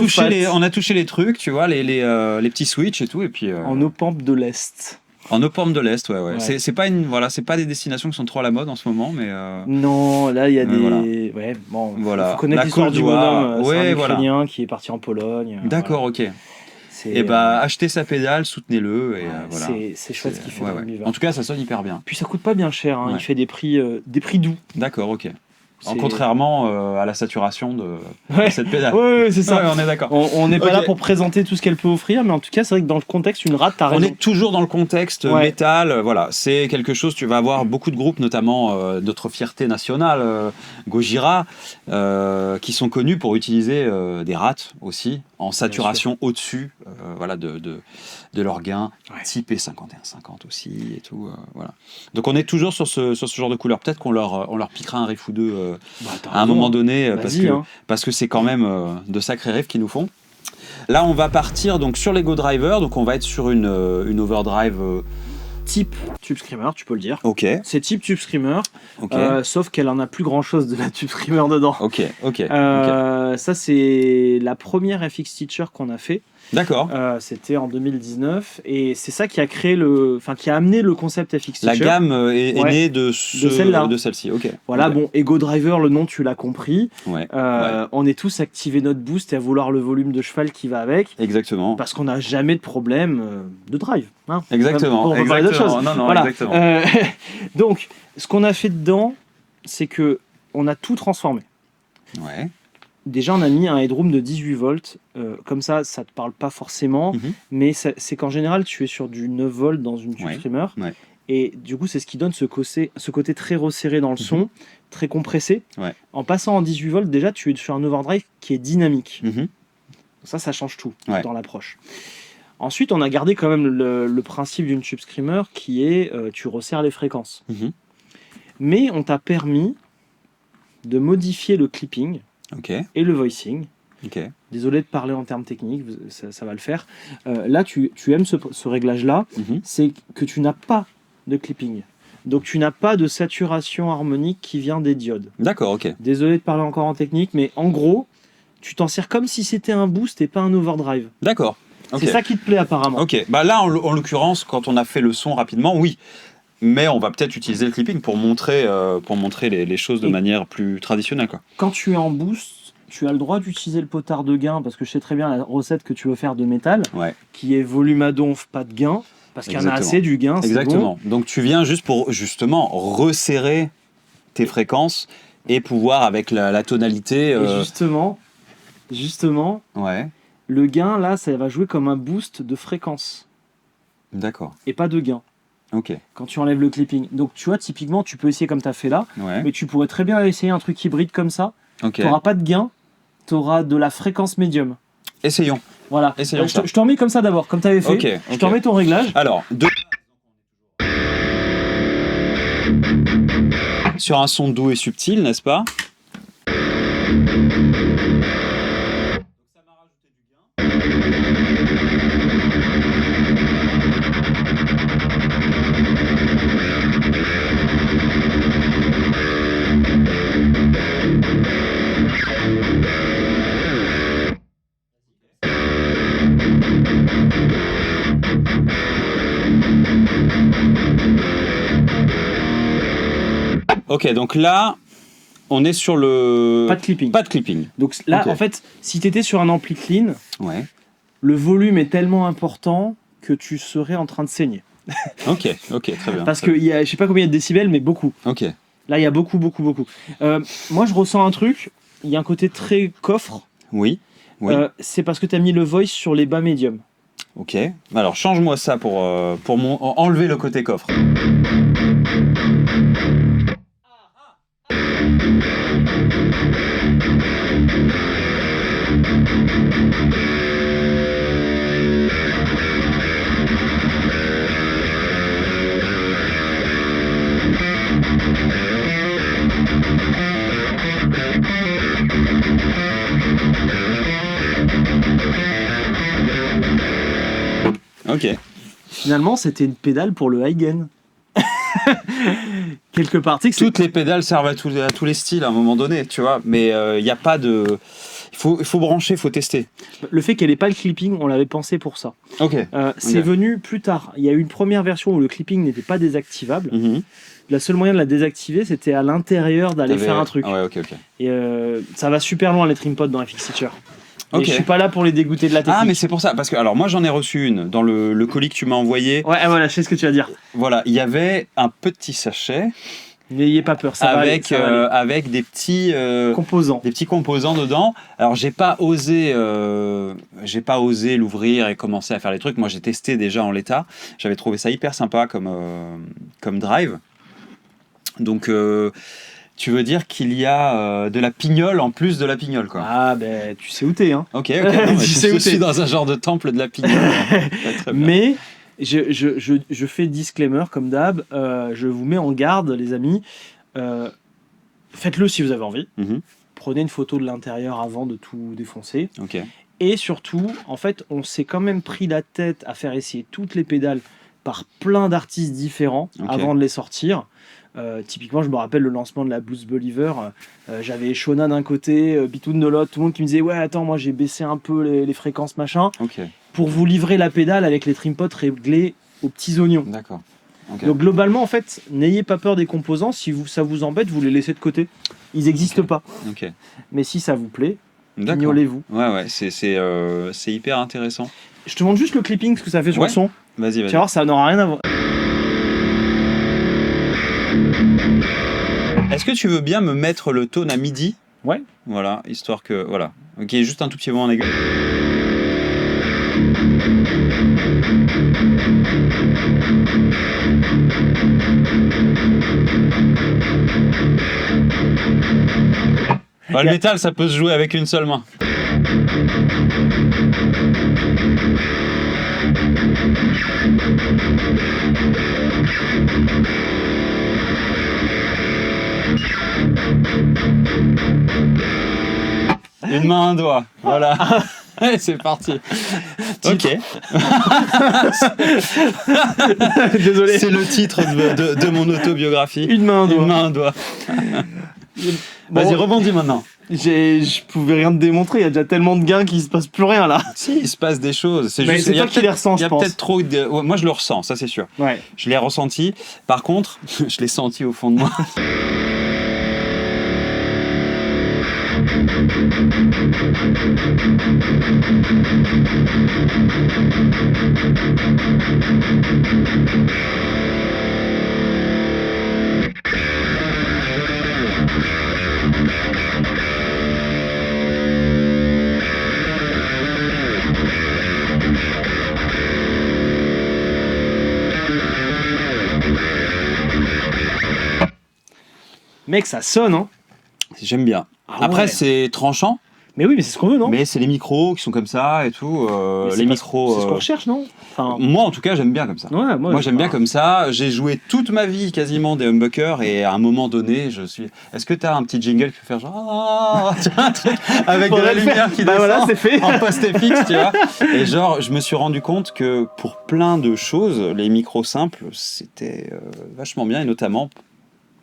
touché les trucs, tu vois, les petits switches et tout, et puis. En Opamp de l'Est. En Opamp de l'Est, ouais. C'est pas des destinations qui sont trop à la mode en ce moment, mais. Non, là il y a des. Voilà. Ouais, bon. Voilà. Faut connaître l'histoire du bonhomme. C'est un Ukrainien qui est parti en Pologne. D'accord, ok. Et achetez sa pédale, soutenez-le, et voilà. C'est chouette ce qu'il fait dans l'univers. En tout cas, ça sonne hyper bien. Puis ça coûte pas bien cher, hein. Il fait des prix doux. D'accord, ok. Contrairement à la saturation de cette pédale. Ouais, c'est ça. Ouais, on est d'accord. On n'est pas là pour présenter tout ce qu'elle peut offrir, mais en tout cas, c'est vrai que dans le contexte, une rate, t'as raison. On est toujours dans le contexte métal. Voilà, c'est quelque chose. Tu vas avoir beaucoup de groupes, notamment notre fierté nationale, Gojira, qui sont connus pour utiliser des rates aussi en saturation au-dessus, de leur gain, type 5150 aussi et tout. Voilà. Donc on est toujours sur ce genre de couleur. Peut-être qu'on leur piquera un riff ou deux. À un moment donné, parce que c'est quand même de sacrés riffs qu'ils nous font. Là, on va partir donc sur l'Ego Driver, donc on va être sur une overdrive type Tube Screamer, tu peux le dire. Ok. C'est type Tube Screamer, sauf qu'elle en a plus grand chose de la Tube Screamer dedans. Ok. Ça, c'est la première FX Teacher qu'on a fait. D'accord. C'était en 2019 et c'est ça qui a qui a amené le concept FX Teacher. La gamme est née de celle-ci. Ok. Voilà, bon, Ego Driver, le nom tu l'as compris. On est tous activé notre boost et à vouloir le volume de cheval qui va avec. Exactement. Parce qu'on n'a jamais de problème de drive. Hein. Exactement. On peut parler d'autre chose. Non, voilà. exactement. Donc, ce qu'on a fait dedans, c'est que on a tout transformé. Ouais. Déjà, on a mis un headroom de 18 volts. Comme ça te parle pas forcément, mais c'est qu'en général, tu es sur du 9 volts dans une Tube Screamer. Ouais. Et du coup, c'est ce qui donne ce côté très resserré dans le son, très compressé. Ouais. En passant en 18 volts, déjà, tu es sur un overdrive qui est dynamique. Ça change tout dans l'approche. Ensuite, on a gardé quand même le principe d'une Tube Screamer qui est tu resserres les fréquences. Mais on t'a permis de modifier le clipping et le voicing. Désolé de parler en termes techniques, ça va le faire. Là, tu aimes ce réglage-là, c'est que tu n'as pas de clipping. Donc tu n'as pas de saturation harmonique qui vient des diodes. D'accord, ok. Désolé de parler encore en technique, mais en gros, tu t'en sers comme si c'était un boost et pas un overdrive. D'accord. C'est ça qui te plaît apparemment. Ok, là en l'occurrence, quand on a fait le son rapidement, oui. Mais on va peut-être utiliser le clipping pour montrer les choses de manière plus traditionnelle, quoi. Quand tu es en boost, tu as le droit d'utiliser le potard de gain, parce que je sais très bien la recette que tu veux faire de métal, qui est volume à donf, pas de gain, parce qu'il y en a assez du gain. Exactement. Bon. Donc tu viens juste pour justement resserrer tes fréquences et pouvoir avec la tonalité. Et justement, le gain là, ça va jouer comme un boost de fréquence. D'accord. Et pas de gain. Ok. Quand tu enlèves le clipping. Donc tu vois, typiquement, tu peux essayer comme tu as fait là, mais tu pourrais très bien essayer un truc hybride comme ça. Tu n'auras pas de gain, tu auras de la fréquence médium. Essayons. Voilà. Essayons ça. Je t'en mets comme ça d'abord, comme tu avais fait. Je t'en mets ton réglage. Alors, sur un son doux et subtil, n'est-ce pas ? Ça m'a rajouté du gain. Ok, donc là, on est sur le... Pas de clipping. Pas de clipping. Donc là, en fait, si tu étais sur un ampli clean, le volume est tellement important que tu serais en train de saigner. Ok, très bien. Parce que je sais pas combien il y a de décibels, mais beaucoup. Ok. Là, il y a beaucoup. Moi, je ressens un truc. Il y a un côté très coffre. Oui. C'est parce que tu as mis le voice sur les bas médiums. Ok. Alors, change-moi ça pour enlever le côté coffre. Ok. Finalement, c'était une pédale pour le high gain. Quelque part. Toutes les pédales servent à tous les styles à un moment donné, tu vois. Mais il n'y a pas de... Il faut brancher, il faut tester. Le fait qu'elle n'ait pas le clipping, on l'avait pensé pour ça. Ok. C'est venu plus tard. Il y a eu une première version où le clipping n'était pas désactivable. Le seul moyen de la désactiver, c'était à l'intérieur d'aller faire un truc. Ah ouais, ok. Et ça va super loin les trimpods dans FX Teacher. Et je suis pas là pour les dégoûter de la technique. Ah, mais c'est pour ça. Parce que, alors, moi, j'en ai reçu une dans le colis que tu m'as envoyé. Ouais, voilà, je sais ce que tu vas dire. Voilà, il y avait un petit sachet. N'ayez pas peur, ça avec, va aller. Avec des petits composants. Des petits composants dedans. Alors, j'ai pas osé l'ouvrir et commencer à faire les trucs. Moi, j'ai testé déjà en l'état. J'avais trouvé ça hyper sympa comme drive. Donc, tu veux dire qu'il y a de la pignole en plus de la pignole, quoi. Ah, ben, tu sais où t'es, hein. Ok. Je suis dans un genre de temple de la pignole. Très bien. Mais je fais disclaimer, comme d'hab. Je vous mets en garde, les amis. Faites-le si vous avez envie. Prenez une photo de l'intérieur avant de tout défoncer. Ok. Et surtout, en fait, on s'est quand même pris la tête à faire essayer toutes les pédales par plein d'artistes différents avant de les sortir. Typiquement, je me rappelle le lancement de la Boost Believer. J'avais Shona d'un côté, Bitoun de l'autre, tout le monde qui me disait ouais, attends, moi j'ai baissé un peu les fréquences machin pour vous livrer la pédale avec les trimpots réglés aux petits oignons. D'accord. Donc globalement, en fait, n'ayez pas peur des composants. Si ça vous embête, vous les laissez de côté. Ils n'existent pas. Mais si ça vous plaît, ignolez-vous. Ouais, c'est hyper intéressant. Je te montre juste le clipping, ce que ça fait sur le son. Vas-y. Tu vas voir, ça n'aura rien à voir. Est-ce que tu veux bien me mettre le tone à midi ? Ouais. Voilà, histoire que... Voilà. Ok, juste un tout petit moment en aigu. Le métal, ça peut se jouer avec une seule main. Une main, un doigt. Voilà. C'est parti. Ok. Désolé. C'est le titre de mon autobiographie. Une main, un doigt. Une main, un doigt. Vas-y, rebondis maintenant. Je pouvais rien te démontrer, il y a déjà tellement de gains qu'il se passe plus rien là. Si, il se passe des choses. C'est toi qui les ressens, je pense. Il y a peut-être trop de... Ouais, moi, je le ressens, ça c'est sûr. Ouais. Je l'ai ressenti. Par contre, je l'ai senti au fond de moi. Mec, ça sonne, hein. J'aime bien. Après, c'est tranchant. Mais oui, mais c'est ce qu'on veut, non? Mais c'est les micros qui sont comme ça et tout. Les micros. C'est ce qu'on recherche, non? Moi, en tout cas, j'aime bien comme ça. Ouais, moi j'aime bien comme ça. J'ai joué toute ma vie quasiment des humbuckers et à un moment donné, je suis. Est-ce que tu as un petit jingle qui peut faire genre. Un truc avec de la lumière qui descend voilà, c'est fait. En post-FX, tu vois. Et genre, je me suis rendu compte que pour plein de choses, les micros simples, c'était vachement bien et notamment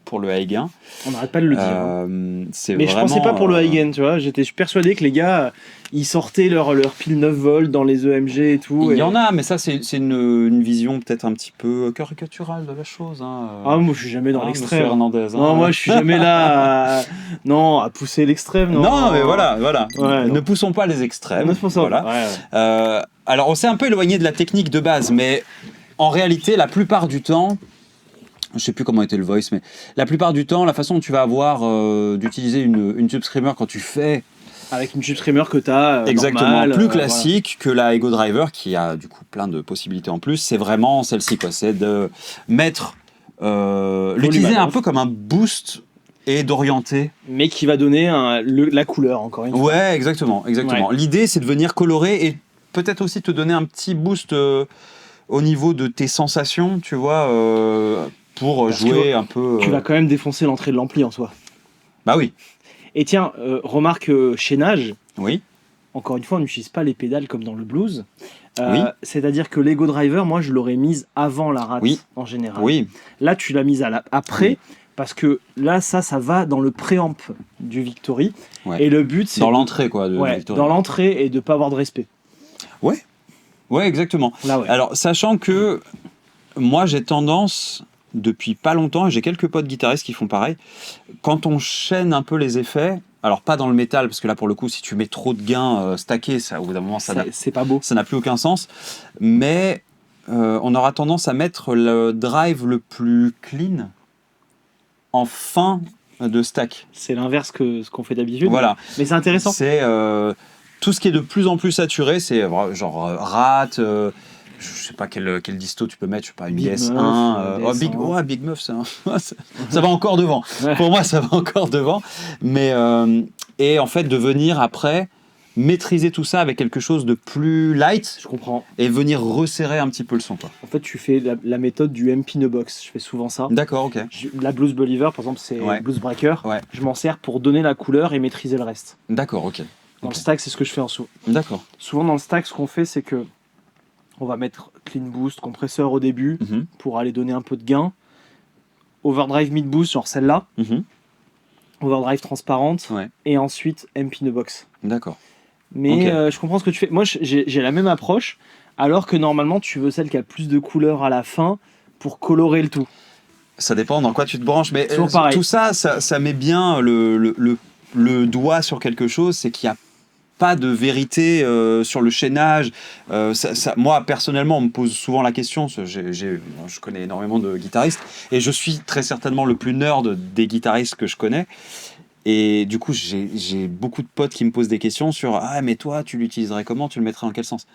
pour le high gain. On n'arrête pas de le dire. Mais je pensais pas pour le high gain, tu vois. J'étais persuadé que les gars, ils sortaient leur pile 9 volts dans les EMG et tout. Il y en a, mais ça, c'est une vision peut-être un petit peu caricaturale de la chose. Hein. Ah, moi, je suis jamais dans l'extrême. Hernandez, hein. Non, moi, je suis jamais là à pousser l'extrême. Non, mais voilà. Ouais, ne poussons pas les extrêmes. Voilà. Ouais. Alors, on s'est un peu éloigné de la technique de base, mais en réalité, la plupart du temps, je sais plus comment était le voice, mais la plupart du temps, la façon dont tu vas avoir d'utiliser une Tube Screamer quand tu fais... Avec une Tube Screamer que tu as exactement, normal, plus classique que la Ego Driver, qui a du coup plein de possibilités en plus, c'est vraiment celle-ci, quoi. C'est de mettre... l'utiliser un peu comme un boost et d'orienter. Mais qui va donner la couleur, encore une fois. Ouais, exactement. Ouais. L'idée, c'est de venir colorer et peut-être aussi te donner un petit boost au niveau de tes sensations, tu vois, pour jouer un peu... Tu vas quand même défoncer l'entrée de l'ampli en soi. Bah oui. Et tiens, remarque chaînage. Oui. Encore une fois, on n'utilise pas les pédales comme dans le blues. Oui. C'est-à-dire que l'Ego Driver, moi, je l'aurais mise avant la rate en général. Oui. Là, tu l'as mise après, parce que là, ça va dans le préamp du Victory. Ouais. Et le but, c'est... Dans l'entrée, quoi, de Victory. Dans l'entrée et de ne pas avoir de respect. Ouais. Ouais, exactement. Là, ouais. Alors, sachant que moi, j'ai tendance... Depuis pas longtemps, j'ai quelques potes guitaristes qui font pareil. Quand on chaîne un peu les effets, alors pas dans le métal, parce que là pour le coup, si tu mets trop de gains stackés, ça, au bout d'un moment, c'est pas beau. Ça n'a plus aucun sens. Mais on aura tendance à mettre le drive le plus clean en fin de stack. C'est l'inverse que ce qu'on fait d'habitude. Voilà. Mais c'est intéressant. C'est tout ce qui est de plus en plus saturé, c'est genre rat. Je sais pas quel disto tu peux mettre, je sais pas, une DS1. Big Muff, ça va encore devant. Ouais. Pour moi, ça va encore devant. Mais, et en fait, de venir après maîtriser tout ça avec quelque chose de plus light. Je comprends. Et venir resserrer un petit peu le son, quoi. En fait, tu fais la méthode du MP in a box. Je fais souvent ça. D'accord, ok. La Blues Believer, par exemple, c'est Blues Breaker. Ouais. Je m'en sers pour donner la couleur et maîtriser le reste. D'accord, ok. Dans le stack, c'est ce que je fais en dessous. D'accord. Souvent, dans le stack, ce qu'on fait, c'est que on va mettre clean boost, compresseur au début pour aller donner un peu de gain. Overdrive mid boost, genre celle-là. Overdrive transparente. Ouais. Et ensuite MP in a box. D'accord. Mais je comprends ce que tu fais. Moi, j'ai la même approche, alors que normalement, tu veux celle qui a plus de couleurs à la fin pour colorer le tout. Ça dépend dans quoi tu te branches, mais tout ça met bien le doigt sur quelque chose, c'est qu'il y a pas de vérité sur le chaînage. Moi, personnellement, on me pose souvent la question. Je connais énormément de guitaristes et je suis très certainement le plus nerd des guitaristes que je connais. Et du coup, j'ai beaucoup de potes qui me posent des questions sur « Ah, mais toi, tu l'utiliserais comment? Tu le mettrais dans quel sens ?»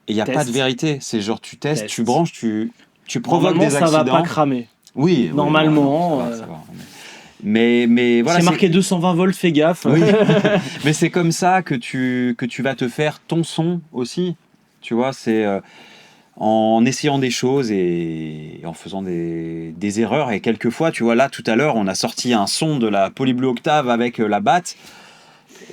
Et il n'y a pas de vérité. C'est genre, tu testes, tu branches, tu provoques des accidents. Ça va pas cramer. Oui. Normalement. Ça va. Mais voilà, c'est marqué 220 volts, fais gaffe. Oui. Mais c'est comme ça que tu vas te faire ton son aussi. Tu vois, c'est en essayant des choses et en faisant des erreurs. Et quelquefois, tu vois, là, tout à l'heure, on a sorti un son de la Polyblue Octave avec la batte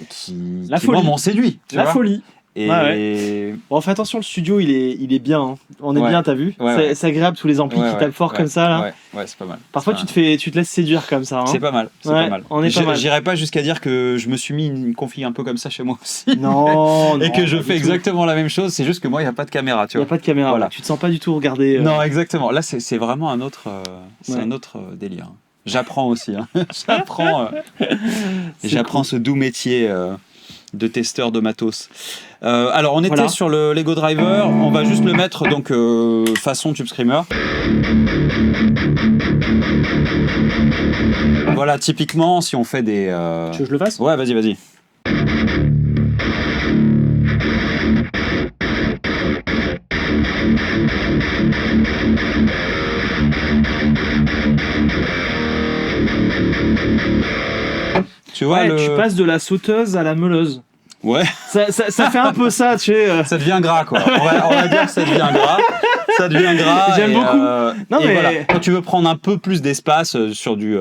qui moi, m'ont séduit. Folie. Et bon, fais attention, le studio il est bien. Hein. On est bien, t'as vu. C'est agréable tous les amplis qui tapent fort comme ça là. Ouais, c'est pas mal. Parfois tu te laisses séduire comme ça. Hein. C'est pas mal. Pas mal. J'irais pas jusqu'à dire que je me suis mis une config un peu comme ça chez moi aussi. Non. Et que je fais exactement la même chose. C'est juste que moi il y a pas de caméra, tu vois. Il y a pas de caméra. Voilà. Tu te sens pas du tout regarder. Non, exactement. Là c'est vraiment un autre délire. J'apprends aussi. Hein. J'apprends ce doux métier. De testeur de matos. Alors on était sur le Lego Driver, on va juste le mettre donc façon Tube Screamer. Voilà, typiquement si on fait des... Tu veux que je le fasse ? Ouais, vas-y. Tu vois, tu passes de la sauteuse à la meuleuse. Ouais. Ça fait un peu ça, tu sais. Ça devient gras, quoi. On va dire que ça devient gras. Ça devient gras. J'aime beaucoup. Non, mais voilà. Quand tu veux prendre un peu plus d'espace sur du...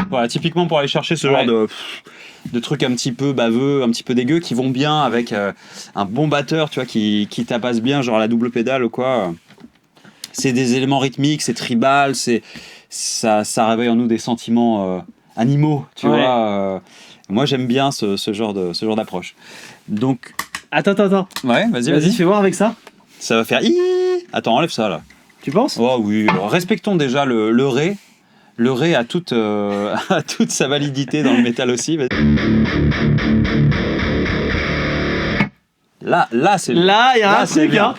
Voilà, typiquement pour aller chercher ce genre de trucs un petit peu baveux, un petit peu dégueux, qui vont bien avec un bon batteur, tu vois, qui tapasse bien, genre la double pédale ou quoi. C'est des éléments rythmiques, c'est tribal, ça réveille en nous des sentiments animaux, tu vois. Moi, j'aime bien ce genre d'approche. Donc... Attends. Ouais, vas-y. Fais voir avec ça. Ça va faire... Attends, enlève ça, là. Tu penses ? Oh oui, alors, respectons déjà le ré. Le ré a toute sa validité dans le métal aussi. Là, c'est... Là, il y a un truc, hein.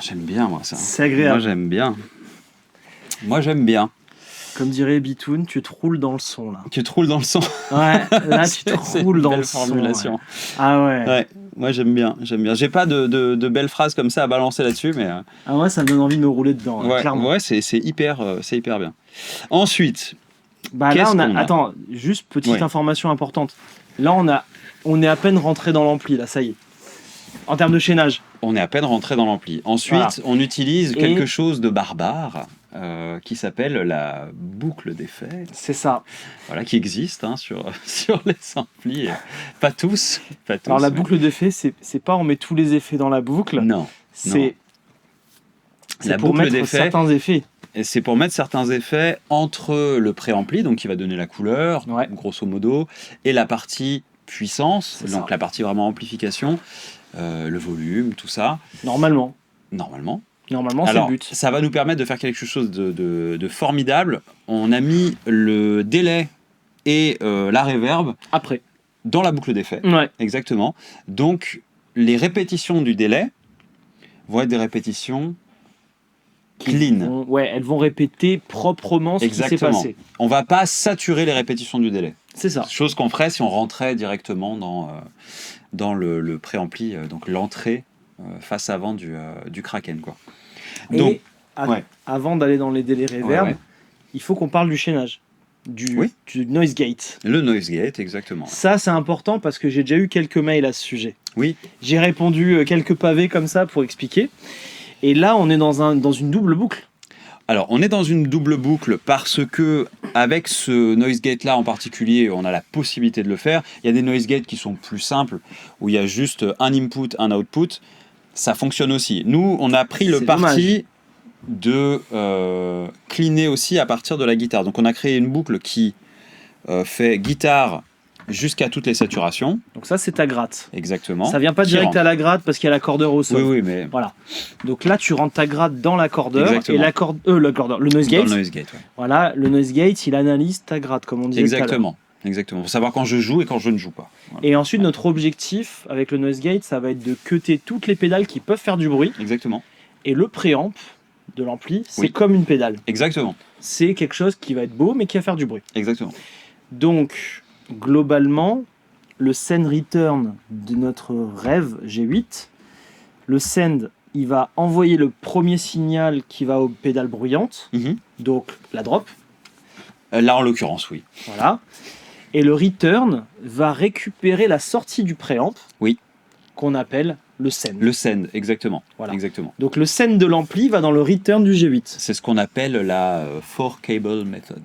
J'aime bien, moi, ça. C'est agréable. Moi, j'aime bien. Comme dirait Bitoun, tu te roules dans le son, là. Tu te roules dans le son. Ouais, là, tu te roules dans le formulation. son. Ouais. Ah ouais. Moi, j'aime bien. J'ai pas de belles phrases comme ça à balancer là-dessus, mais... Ah ouais, ça me donne envie de me rouler dedans, clairement. Ouais, c'est hyper bien. Ensuite, là, Attends, juste petite information importante. Là, on est à peine rentré dans l'ampli, là, ça y est. En termes de chaînage. On est à peine rentré dans l'ampli. Ensuite, on utilise quelque chose de barbare qui s'appelle la boucle d'effet. C'est ça. Voilà, qui existe sur les amplis. Pas tous. Alors la boucle d'effet, c'est pas on met tous les effets dans la boucle. Non. C'est pour mettre certains effets. Et c'est pour mettre certains effets entre le préampli, donc qui va donner la couleur, grosso modo, et la partie puissance, donc la partie vraiment amplification. Le volume, tout ça. Normalement, c'est le but. Ça va nous permettre de faire quelque chose de formidable. On a mis le délai et la reverb après dans la boucle d'effet. Ouais. Exactement. Donc, les répétitions du délai vont être des répétitions clean. Elles vont répéter proprement ce qui s'est passé. On va pas saturer les répétitions du délai. C'est ça. Chose qu'on ferait si on rentrait directement dans le préampli, donc l'entrée face avant du Kraken, quoi. Donc, avant d'aller dans les délais reverb, il faut qu'on parle du chaînage, du noise gate. Le noise gate, exactement. Ça, c'est important parce que j'ai déjà eu quelques mails à ce sujet. Oui. J'ai répondu quelques pavés comme ça pour expliquer. Et là, on est dans une double boucle. Alors, on est dans une double boucle parce que avec ce noise gate là en particulier, on a la possibilité de le faire. Il y a des noise gates qui sont plus simples où il y a juste un input, un output. Ça fonctionne aussi. Nous, on a pris le parti de cleaner aussi à partir de la guitare. Donc, on a créé une boucle qui fait guitare jusqu'à toutes les saturations. Donc ça, c'est ta gratte. Exactement. Ça vient pas direct à la gratte parce qu'il y a l'accordeur au sol. Oui, mais... Voilà. Donc là, tu rentres ta gratte dans l'accordeur. Et le noise gate. Dans le noise gate, Voilà, le noise gate, il analyse ta gratte, comme on disait tout à l'heure. Exactement. Pour savoir quand je joue et quand je ne joue pas. Voilà. Et ensuite, notre objectif avec le noise gate, ça va être de cutter toutes les pédales qui peuvent faire du bruit. Exactement. Et le préamp de l'ampli, c'est comme une pédale. Exactement. C'est quelque chose qui va être beau, mais qui va faire du bruit. Exactement. Donc... globalement, le send return de notre rêve G8, le send, il va envoyer le premier signal qui va aux pédales bruyantes, donc la drop. Là, en l'occurrence, oui. Voilà. Et le return va récupérer la sortie du préamp, qu'on appelle le send. Le send, exactement. Voilà. Exactement. Donc le send de l'ampli va dans le return du G8. C'est ce qu'on appelle la four cable method.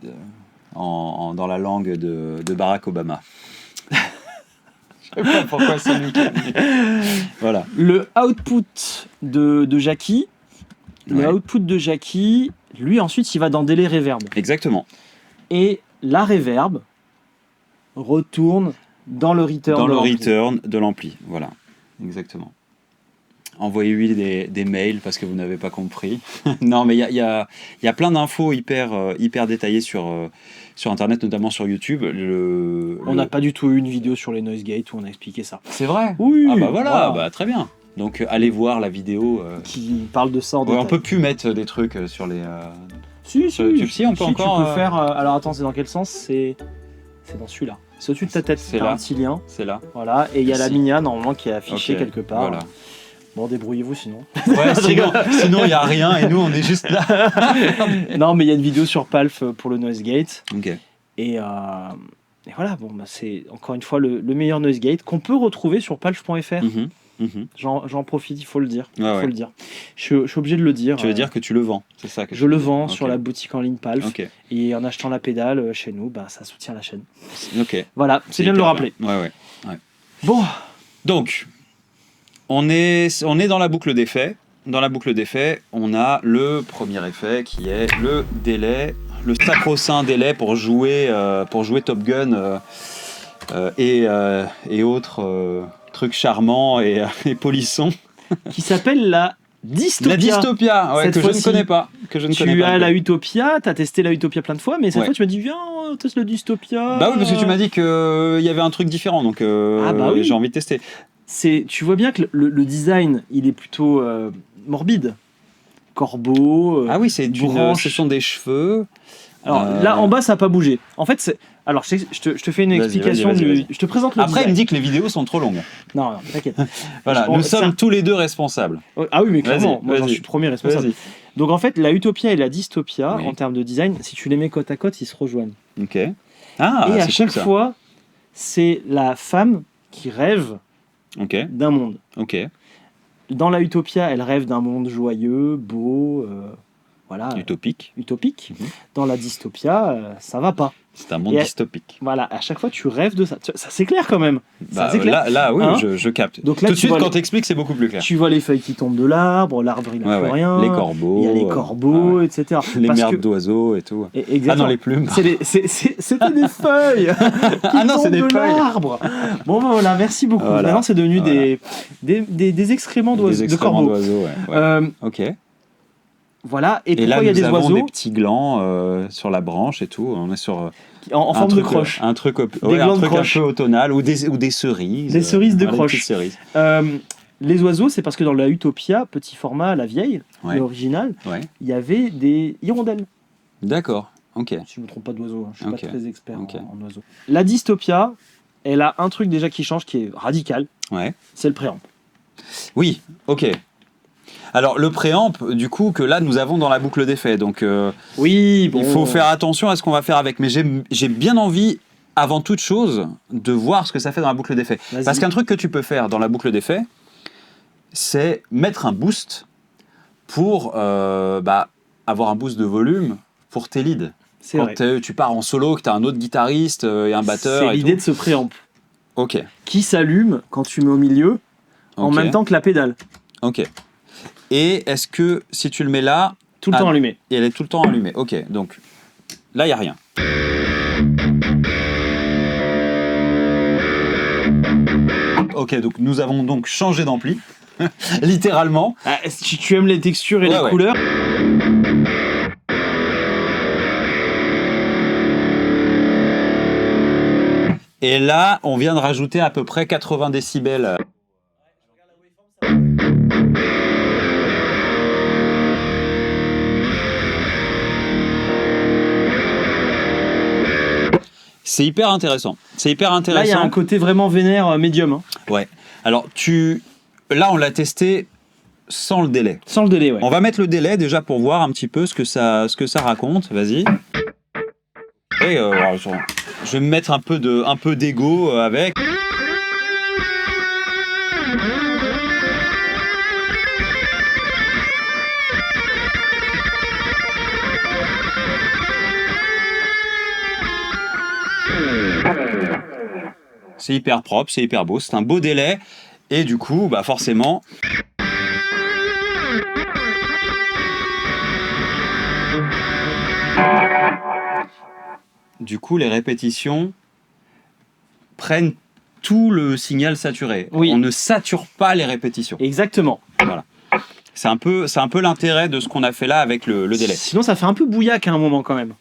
Dans la langue de Barack Obama. Je sais pas pourquoi c'est lui qui a dit. Voilà. Le output de Jackie, lui ensuite il va dans délai reverb. Exactement. Et la reverb retourne dans le return de l'ampli. Voilà. Exactement. envoyez-lui des mails parce que vous n'avez pas compris. Non, mais il y a plein d'infos hyper détaillées sur Internet, notamment sur YouTube. On n'a pas du tout eu une vidéo sur les noise gates où on a expliqué ça. C'est vrai? Oui. Ah bah voilà, bah, très bien. Donc allez voir la vidéo. Qui parle de ça en ouais, détail. on peut plus mettre des trucs sur les... Si, on peut encore... tu peux faire... alors attends, c'est dans quel sens? C'est dans celui-là. C'est au-dessus de ta tête, c'est là. là. Un petit lien. C'est là. Voilà, et il y a la Ici. Mia normalement qui est affichée Ok, quelque part. Voilà. Bon, débrouillez-vous sinon. Ouais, sinon il n'y a rien et nous on est juste là. Non, mais il y a une vidéo sur Palf pour le noise gate. Ok. Et voilà, bon, bah, c'est encore une fois le meilleur noise gate qu'on peut retrouver sur palf.fr. J'en profite, il faut le dire. Ouais. Le dire. Je suis obligé de le dire. Tu veux dire que tu le vends, c'est ça que Je le vends Ok. sur la boutique en ligne Palf. Ok. Et en achetant la pédale chez nous, bah, ça soutient la chaîne. Ok. Voilà, c'est bien de le hyper rappeler. bien. Ouais. Bon, Donc, on est dans la boucle d'effets. Dans la boucle d'effets, on a le premier effet qui est le délai, le sacro-saint délai pour jouer Top Gun et autres trucs charmants et polissons. qui s'appelle la dystopia. La dystopia, ouais, Cette que je ne fois-ci, connais pas. Tu as la Utopia, tu as testé la Utopia plein de fois, mais cette Ouais. fois tu m'as dit viens, on teste le dystopia. Bah oui, parce que tu m'as dit qu'il y avait un truc différent, donc bah oui. j'ai envie de tester. Tu vois bien que le design, il est plutôt morbide. Corbeau, Ah oui, branche. ce sont des cheveux. Alors là, en bas, ça n'a pas bougé. En fait, alors je te fais une Vas-y, explication. vas-y. Je te présente le Après, il design. me dit que les vidéos sont trop longues. Non, t'inquiète. Voilà, Je pense- nous sommes tous les deux responsables. Ah oui, mais clairement, Vas-y, moi j'en vas-y. suis le premier responsable. Vas-y. Donc en fait, la Utopia et la dystopia, Oui. en termes de design, si tu les mets côte à côte, ils se rejoignent. Ok. Ah, et à c'est chaque cool, ça. fois, c'est la femme qui rêve Ok, d'un monde. ok. Dans la Utopia, elle rêve d'un monde joyeux, beau, voilà, Utopique. utopique. Mhm. Dans la dystopia, ça va pas. C'est un monde Et- dystopique. Voilà, à chaque fois, tu rêves de ça. Ça c'est clair quand même. Bah, c'est clair. là, oui, Hein je capte. Donc là, Tout de tu suite, vois quand les- t'expliques, c'est beaucoup plus clair. Tu vois les feuilles qui tombent de l'arbre il n'a Ouais, plus ouais. rien. Les corbeaux. Il y a les corbeaux, ouais. etc. Les Parce merdes que- d'oiseaux et tout. Et- Ah exactement. non, les plumes. C'était des feuilles qui Ah non, c'est tombent des de feuilles. l'arbre. Bon, voilà, merci beaucoup. Voilà. Maintenant, c'est devenu Voilà. des excréments Des de excréments corbeaux. d'oiseaux, ouais. Ok. Voilà. Et Et pourquoi là, il y a nous des avons oiseaux des petits glands sur la branche et tout. On est sur en un forme de truc, croche. Un truc, Des un glands de truc un croche. peu automnal ou des cerises. Des cerises de voilà, des croche. petites cerises. Les oiseaux, c'est parce que dans la Utopia, petit format, la vieille, Ouais. l'original, Ouais. il y avait des hirondelles. D'accord. Ok. Si je ne me trompe pas d'oiseaux, hein. Je ne suis Ok. pas très expert Ok. en oiseaux. La dystopia, elle a un truc déjà qui change, qui est radical, Ouais. c'est le préamble. Oui. Ok. Alors le préamp, du coup, que là nous avons dans la boucle d'effets. Donc Oui, bon. il faut faire attention à ce qu'on va faire avec. Mais j'ai bien envie, avant toute chose, de voir ce que ça fait dans la boucle d'effets. Vas-y. Parce qu'un truc que tu peux faire dans la boucle d'effets, c'est mettre un boost pour avoir un boost de volume pour tes leads. C'est vrai. Quand tu pars en solo, que tu as un autre guitariste et un batteur. C'est et l'idée tout. de ce préamp Ok. qui s'allume quand tu mets au milieu en Ok. même temps que la pédale. Ok. Et est-ce que si tu le mets là, Tout le Ah. temps allumé. et elle est tout le temps allumée? Ok. Donc là, il n'y a rien. Ok, donc nous avons donc changé d'ampli, littéralement. Ah, si tu aimes les textures et Ouais, les ouais. couleurs, Et là, on vient de rajouter à peu près 80 décibels. C'est hyper intéressant. C'est hyper là, il y a intéressant. un côté vraiment vénère médium, hein. Ouais. Alors, là, on l'a testé sans le délai. Sans le délai, ouais. On va mettre le délai déjà pour voir un petit peu ce que ça raconte. Vas-y. Et alors, je vais me mettre un peu d'ego avec. C'est hyper propre, c'est hyper beau, c'est un beau délai. Et du coup, bah forcément. Du coup, les répétitions prennent tout le signal saturé. Oui. On ne sature pas les répétitions. Exactement. Voilà. C'est un peu l'intérêt de ce qu'on a fait là avec le délai. Sinon, ça fait un peu bouillac à un moment quand même.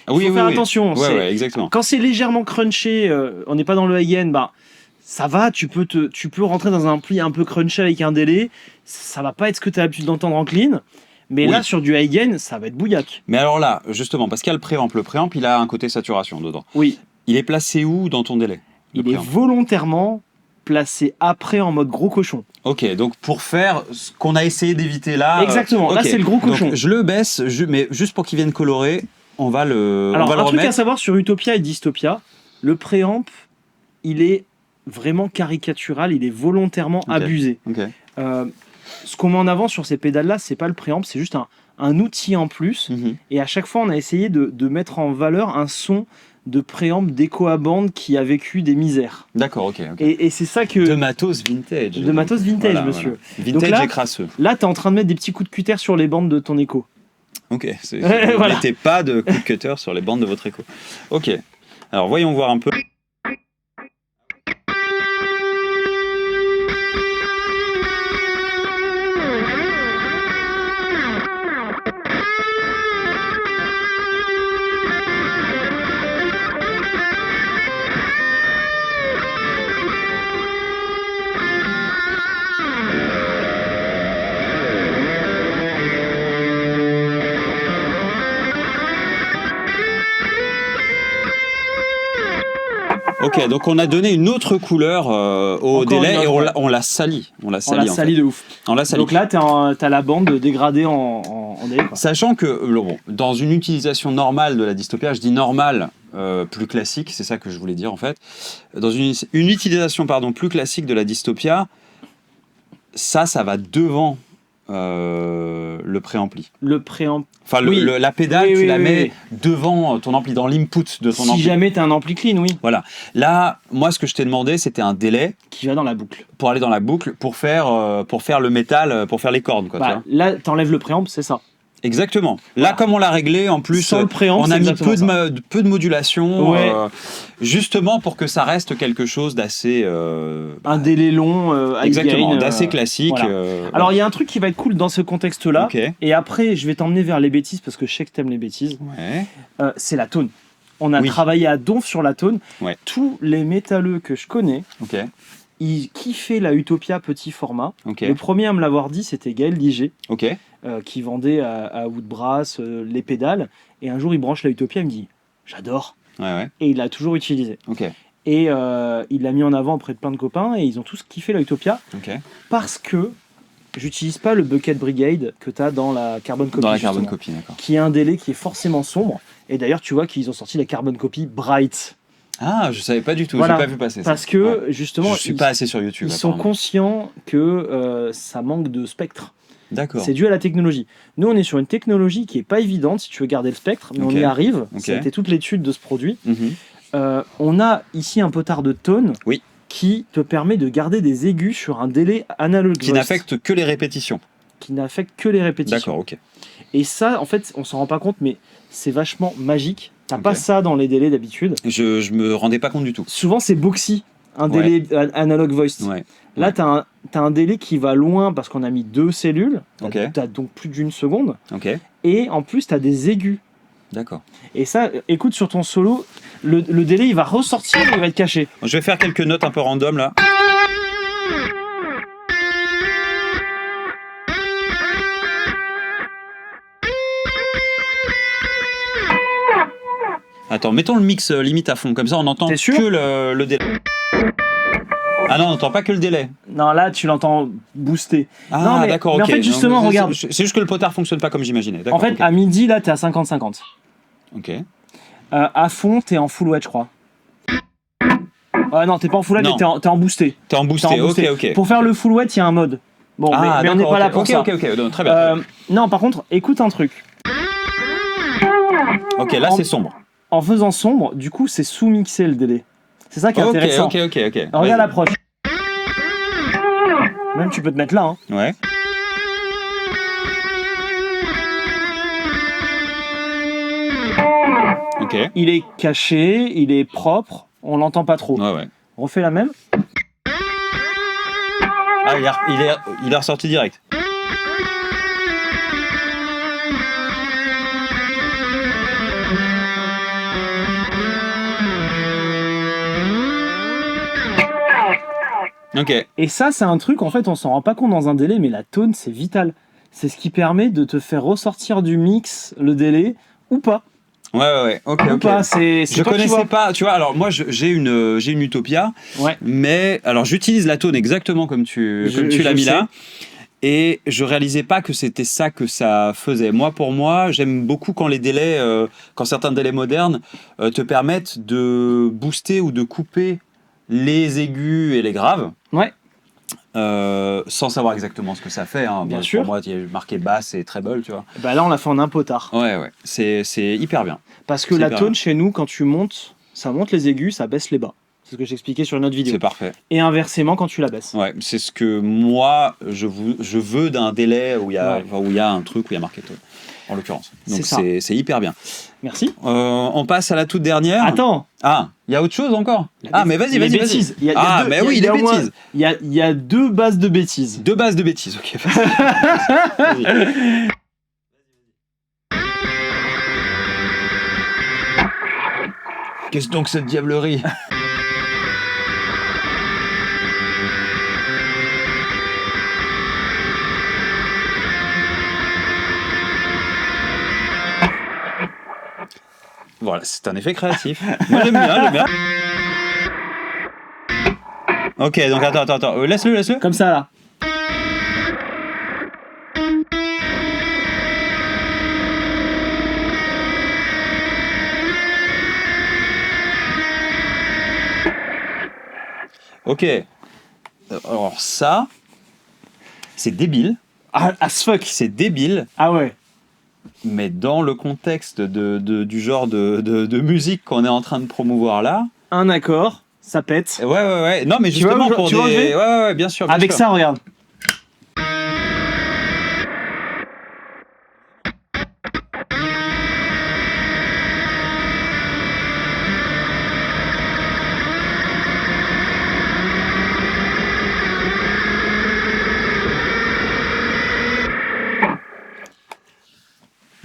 Il faut faire attention. Ouais, exactement. Quand c'est légèrement crunché, on n'est pas dans le high-end, ça va, tu peux rentrer dans un pli un peu crunché avec un délai. Ça va pas être ce que tu as l'habitude d'entendre en clean. Mais là, sur du high-end, ça va être bouillac. Mais alors là, justement, parce qu'il y a le préamp. Le préamp, il a un côté saturation dedans. Oui. Il est placé où dans ton délai? Il est volontairement placé après en mode gros cochon. Ok, donc pour faire ce qu'on a essayé d'éviter là. Exactement, là c'est le gros cochon. Donc, je le baisse, mais juste pour qu'il vienne colorer, on va le Alors, un truc remettre. à savoir sur Utopia et Dystopia, le préamp, il est vraiment caricatural, il est volontairement abusé. Ce qu'on met en avant sur ces pédales-là, c'est pas le préamp, c'est juste un outil en plus. Et à chaque fois, on a essayé de mettre en valeur un son de préamp d'écho à bande qui a vécu des misères. D'accord, ok. Et c'est ça que... De matos vintage. De matos vintage, monsieur. Voilà. Vintage là, et crasseux. Là, t'es en train de mettre des petits coups de cutter sur les bandes de ton écho. Ok, vous mettez pas de coups de cutter sur les bandes de votre écho. Ok, alors voyons voir un peu. Ok, donc on a donné une autre couleur au délai et on l'a sali. On l'a sali de ouf. On l'a sali. Donc là, t'as la bande dégradée en délai. Sachant que dans une utilisation normale de la Dystopia, je dis normale, plus classique, c'est ça que je voulais dire en fait. Dans une utilisation plus classique de la Dystopia, ça va devant le préampli. Le préampli. Enfin, la pédale, tu la mets devant ton ampli, dans l'input de ton ampli. Si jamais tu as un ampli clean, oui. Voilà. Là, moi, ce que je t'ai demandé, c'était un délai. Qui va dans la boucle. Pour aller dans la boucle, pour faire le métal, pour faire les cordes. Quoi, là, tu enlèves le préamp, c'est ça. Exactement. Là, comme on l'a réglé, en plus, sans le préamp, on a mis peu de modulation, justement pour que ça reste quelque chose d'assez... un délai long, exactement, d'assez classique. Voilà. Alors, il y a un truc qui va être cool dans ce contexte-là, et après, je vais t'emmener vers les bêtises, parce que je sais que t'aimes les bêtises. C'est la tone. On a travaillé à donf sur la tone. Tous les métalleux que je connais, ils kiffaient la Utopia petit format. Le premier à me l'avoir dit, c'était Gaël Liger. Qui vendait à Woodbrass les pédales, et un jour il branche la Utopia, il me dit j'adore, et il l'a toujours utilisé, et il l'a mis en avant auprès de plein de copains, et ils ont tous kiffé la Utopia, parce que j'utilise pas le Bucket Brigade que tu as dans la Carbon Copy, qui est un délai qui est forcément sombre, et d'ailleurs tu vois qu'ils ont sorti la Carbon Copy Bright. Ah, je savais pas du tout, j'ai pas vu passer ça. Parce que justement, je suis pas assez sur YouTube. Ils sont conscients que ça manque de spectre. C'est dû à la technologie. Nous, on est sur une technologie qui n'est pas évidente si tu veux garder le spectre, mais on y arrive. Ça a été toute l'étude de ce produit. On a ici un potard de tone qui te permet de garder des aigus sur un délai analogue. Qui n'affecte que les répétitions. D'accord, ok. Et ça, en fait, on s'en rend pas compte, mais c'est vachement magique. T'as pas ça dans les délais d'habitude. Je me rendais pas compte du tout. Souvent, c'est boxy, un délai analog voiced. Là, tu as un délai qui va loin parce qu'on a mis 2 cellules. Tu as donc plus d'une seconde. Et en plus, tu as des aigus. D'accord. Et ça, écoute, sur ton solo, le délai, il va ressortir, il va être caché. Je vais faire quelques notes un peu random là. Attends, mettons le mix limite à fond, comme ça on entend que le délai. Ah non, on n'entend pas que le délai. Non, là, tu l'entends booster. Ah, d'accord, ok. Mais en fait, justement, regarde. C'est juste que le potard fonctionne pas comme j'imaginais. En fait, à midi, là, t'es à 50-50. Ok. À fond, t'es en full wedge, je crois. Non, t'es pas en full wedge, mais t'es en boosté. T'es en boosté, ok. Pour faire le full wedge, il y a un mode. Bon, mais on n'est pas là pour ça. Ok, très bien. Non, par contre, écoute un truc. Ok, là, c'est sombre. En faisant sombre, du coup, c'est sous-mixé le délai. C'est ça qui est intéressant. Ok. Alors, regarde l'approche. Même tu peux te mettre là. Hein. Ouais. Il est caché, il est propre, on l'entend pas trop. Refais la même. Ah, il est ressorti direct. Ok. Et ça, c'est un truc, en fait, on s'en rend pas compte dans un délai, mais la tone, c'est vital. C'est ce qui permet de te faire ressortir du mix le délai ou pas. Ouais, ok. Ou pas, c'est je connaissais pas, tu vois, alors moi j'ai une Utopia, ouais. Mais alors j'utilise la tone exactement comme tu l'as mis là, et je réalisais pas que c'était ça que ça faisait. Pour moi, j'aime beaucoup quand les délais, quand certains délais modernes te permettent de booster ou de couper les aigus et les graves. Ouais. Sans savoir exactement ce que ça fait. Hein. Bien sûr. Pour moi, il y a marqué basse et treble, tu vois. Bah là, on l'a fait en un potard. Ouais. C'est hyper bien. Parce que la tone, chez nous, quand tu montes, ça monte les aigus, ça baisse les bas. C'est ce que j'expliquais sur une autre vidéo. C'est parfait. Et inversement, quand tu la baisses. Ouais, c'est ce que moi, je veux d'un délai où il y a un truc, où il y a marqué tone, en l'occurrence. Donc c'est hyper bien. Merci. On passe à la toute dernière. Attends. Ah, il y a autre chose encore? Mais vas-y. Les bêtises. Les bêtises. Il y a 2 bases de bêtises. 2 bases de bêtises, ok. Qu'est-ce donc cette diablerie? Voilà, c'est un effet créatif. Moi j'aime bien. Ok, donc attends. Laisse-le. Comme ça là. Ok. Alors ça, c'est débile. As fuck. C'est débile. Ah ouais. Mais dans le contexte du genre de musique qu'on est en train de promouvoir là... Un accord, ça pète. Ouais. Non, mais justement pour des... Ouais, bien sûr. Avec ça, regarde.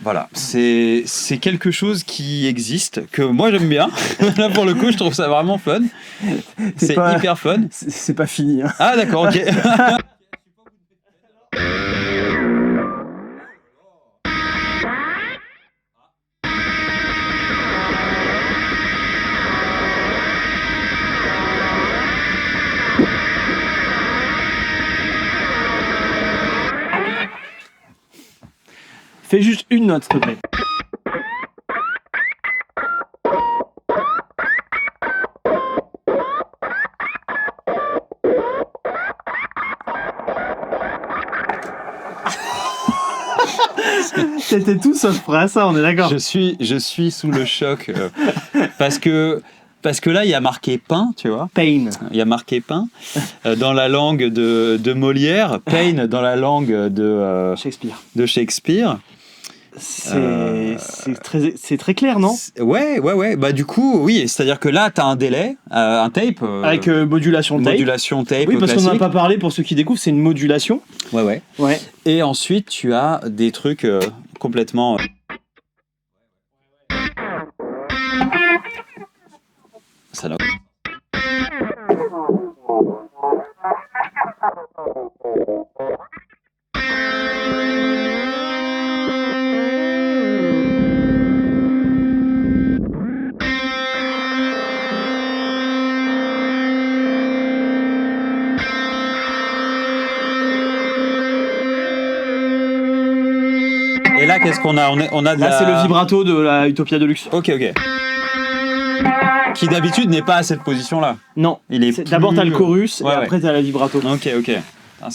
Voilà, c'est quelque chose qui existe, que moi j'aime bien. Là pour le coup, je trouve ça vraiment fun. C'est hyper fun. C'est pas fini. Hein. Ah d'accord, ok. Fais juste une note, s'il te plaît. T'étais tout sauf prêt à ça, on est d'accord. Je suis sous le choc parce que là, il y a marqué pain, tu vois. Pain. Il y a marqué pain dans la langue de Molière, pain dans la langue de Shakespeare. C'est très clair, non? Ouais. Bah du coup, oui. C'est-à-dire que là, t'as un délai, un tape. Avec modulation tape. Modulation tape. Oui, parce qu'on n'en a pas parlé pour ceux qui découvrent, c'est une modulation. Ouais. Et ensuite, tu as des trucs complètement. Ça n'a... Et là, qu'est-ce qu'on a? On a de là, c'est le vibrato de la Utopia Deluxe. Ok. Qui d'habitude n'est pas à cette position-là. Non. D'abord, t'as le chorus et après, t'as la vibrato. Ok. Ah,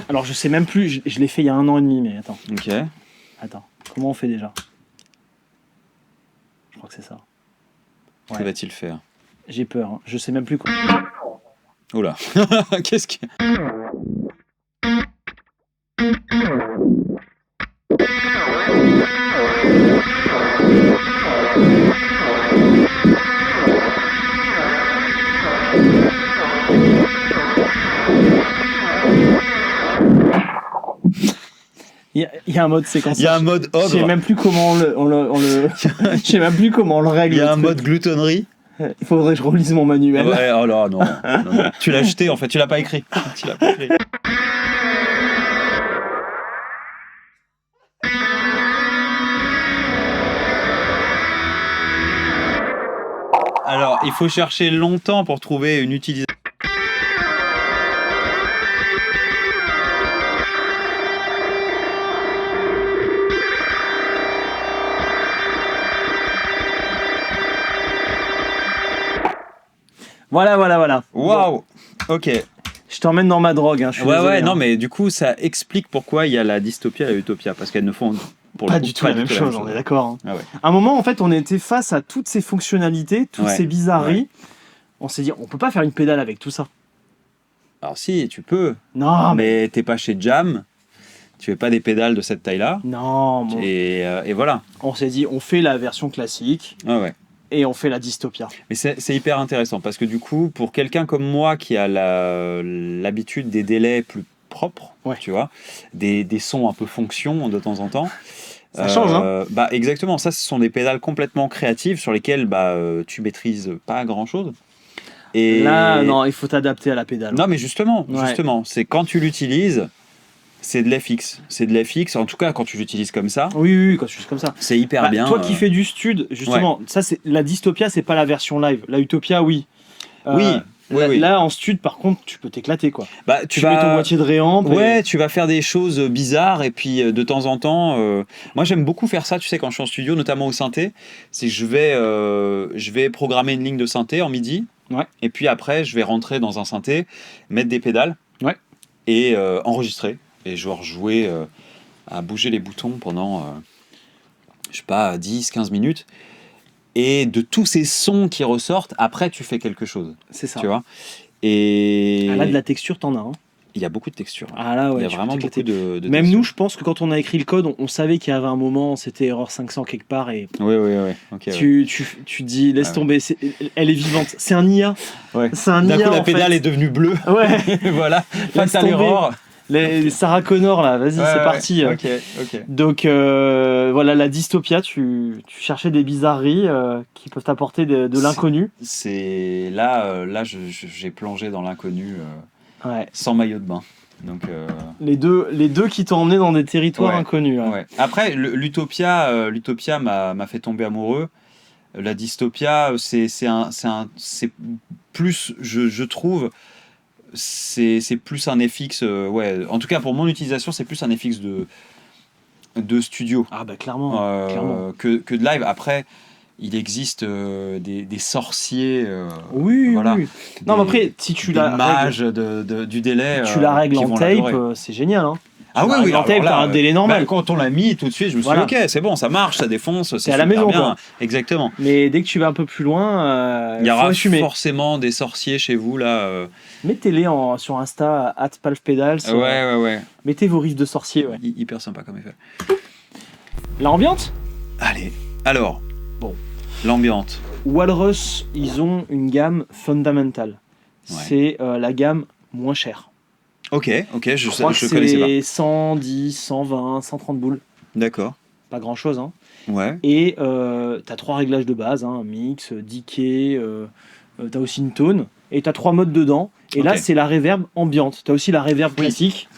alors, je sais même plus, je l'ai fait il y a 1 an et demi, mais attends. Ok. Attends, comment on fait déjà? Je crois que c'est ça. Que va-t-il faire? J'ai peur, hein. Je sais même plus quoi. Oula. Qu'est-ce que... Il y a un mode séquence. Il y a un mode ogre. Je sais même plus comment je sais même plus comment on le règle. Il y a un mode gloutonnerie. Il faudrait que je relise mon manuel. Ouais, oh là, non. Tu l'as jeté, en fait, tu l'as pas écrit. Alors, il faut chercher longtemps pour trouver une utilisation. Voilà. Waouh. Ok. Je t'emmène dans ma drogue. Hein, je suis désolé, non, mais du coup, ça explique pourquoi il y a la dystopia et la utopia, parce qu'elles ne font pas du tout la même chose, on est d'accord. Hein. Ah ouais. À un moment, en fait, on était face à toutes ces fonctionnalités, toutes ces bizarreries. Ouais. On s'est dit, on peut pas faire une pédale avec tout ça. Alors si, tu peux. Non, mais t'es pas chez Jam. Tu fais pas des pédales de cette taille-là. Non. Bon. Et voilà. On s'est dit, on fait la version classique. Ouais. Et on fait la dystopia. Mais c'est hyper intéressant parce que du coup, pour quelqu'un comme moi qui a l'habitude des délais plus propres, tu vois, des sons un peu fonction de temps en temps. Ça change, hein. Bah exactement, ça ce sont des pédales complètement créatives sur lesquelles tu maîtrises pas grand-chose. Et là, non, il faut t'adapter à la pédale. Non, mais justement, c'est quand tu l'utilises. C'est de l'FX. C'est de l'FX, en tout cas quand tu l'utilises comme ça. Oui, quand tu l'utilises comme ça. C'est hyper bien. Toi qui fais du stud, justement, ça c'est la dystopia, c'est pas la version live. La utopia, oui. Oui. Là, en stud, par contre, tu peux t'éclater, quoi. Bah, tu vas... mets ton boîtier de réamp. Ouais, tu vas faire des choses bizarres et puis de temps en temps... Moi, j'aime beaucoup faire ça, tu sais, quand je suis en studio, notamment au synthé. C'est que je vais programmer une ligne de synthé en MIDI. Ouais. Et puis après, je vais rentrer dans un synthé, mettre des pédales et enregistrer. Et genre jouer à bouger les boutons pendant, je sais pas, 10-15 minutes. Et de tous ces sons qui ressortent, après, tu fais quelque chose. C'est ça. Tu vois. Et... là, de la texture, t'en as. Hein. Il y a beaucoup de textures. Ah là, ouais. Il y a vraiment beaucoup de Même textures. nous, je pense que quand on a écrit le code, on savait qu'il y avait un moment, c'était erreur 500 quelque part. Et oui. Okay, tu dis, laisse tomber, elle est vivante. C'est un IA. Ouais. C'est un IA. D'un coup, la pédale est devenue bleue. Ouais. Voilà. Fatal erreur. Les Sarah Connor là, vas-y, c'est parti. Ok. Donc voilà, la dystopia, tu cherchais des bizarreries qui peuvent t'apporter de l'inconnu. C'est là j'ai plongé dans l'inconnu sans maillot de bain. Donc les deux qui t'ont emmené dans des territoires inconnus. Ouais. Après l'utopia m'a fait tomber amoureux. La dystopia c'est plus je trouve c'est plus un FX en tout cas pour mon utilisation c'est plus un FX de studio clairement. Que de live. Après il existe des sorciers oui. Non mais après si tu la mages du délai tu la règles en tape c'est génial hein. En tape t'as un délai normal. Quand on l'a mis tout de suite je me suis dit ok c'est bon ça marche ça défonce c'est à la maison bien. Quoi. Exactement. Mais dès que tu vas un peu plus loin il y aura forcément des sorciers chez vous là mettez-les sur Insta @palfpedals. Ouais. Mettez vos riffs de sorciers hyper sympa comme effet. L'ambiance. Allez alors l'ambiance. Walrus ils ont une gamme fondamentale. C'est la gamme moins chère. Ok, je connaissais pas. C'est 110, 120, 130 boules. D'accord. Pas grand chose, hein. Ouais. Et t'as 3 réglages de base, hein, mix, decay, t'as aussi une tone, et t'as 3 modes dedans. Et là, c'est la reverb ambiante. T'as aussi la reverb classique.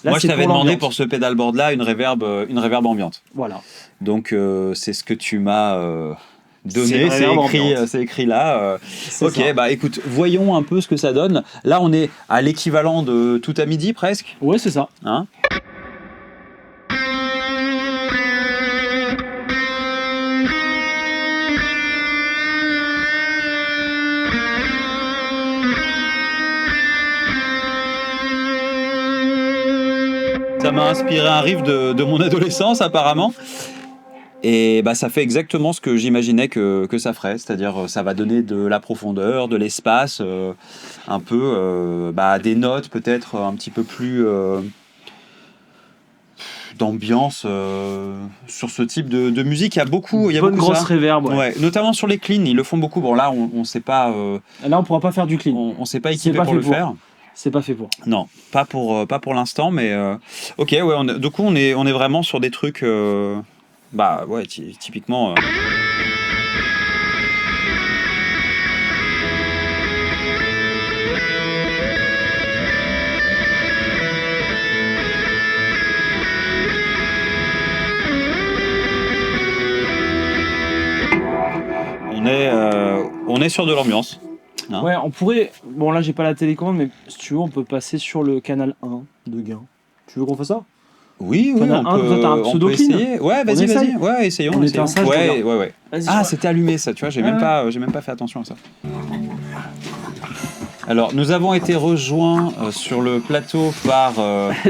Là, moi, je t'avais demandé pour ce pedalboard-là une reverb ambiante. Voilà. Donc, c'est ce que tu m'as donné. C'est écrit là. Ok, ça. Écoute, voyons un peu ce que ça donne. Là, on est à l'équivalent de tout à midi presque. Ouais, c'est ça. Hein ? Ça m'a inspiré un riff de mon adolescence apparemment. Et ça fait exactement ce que j'imaginais que ça ferait, c'est-à-dire ça va donner de la profondeur, de l'espace, un peu des notes peut-être un petit peu plus d'ambiance sur ce type de musique. Il y a beaucoup, grosse reverb, notamment sur les cleans, ils le font beaucoup. Bon là on sait pas. Là on pourra pas faire du clean. On s'est pas équipé pour le faire. C'est pas fait pour. Non, pas pour l'instant, mais ok, ouais, du coup, on est vraiment sur des trucs, bah ouais, typiquement. On est sur de l'ambiance. Hein. Ouais, on pourrait. Bon, là, j'ai pas la télécommande, mais si tu veux, on peut passer sur le canal 1 de Gain. Tu veux qu'on fasse ça? Oui, on peut essayer. Ouais, vas-y. Ouais, essayons. On était un sage, ouais. Ah, c'était allumé ça, tu vois, j'ai même pas fait attention à ça. Alors, nous avons été rejoints sur le plateau par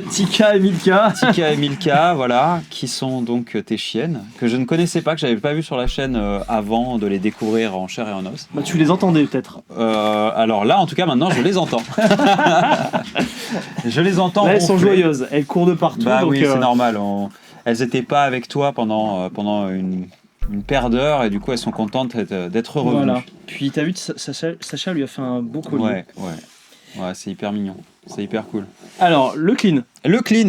Tika et Milka. Tika et Milka, voilà, qui sont donc tes chiennes, que je ne connaissais pas, que j'avais pas vu sur la chaîne avant de les découvrir en chair et en os. Bah, tu les entendais peut-être. Alors là, en tout cas, maintenant, je les entends. Je les entends. Là, elles sont joyeuses, elles courent de partout. Bah donc oui, c'est normal. Elles n'étaient pas avec toi pendant une paire d'heures et du coup elles sont contentes d'être revenues. Voilà. Puis t'as vu, Sacha lui a fait un beau collier. Ouais, c'est hyper mignon, c'est hyper cool. Alors le clean.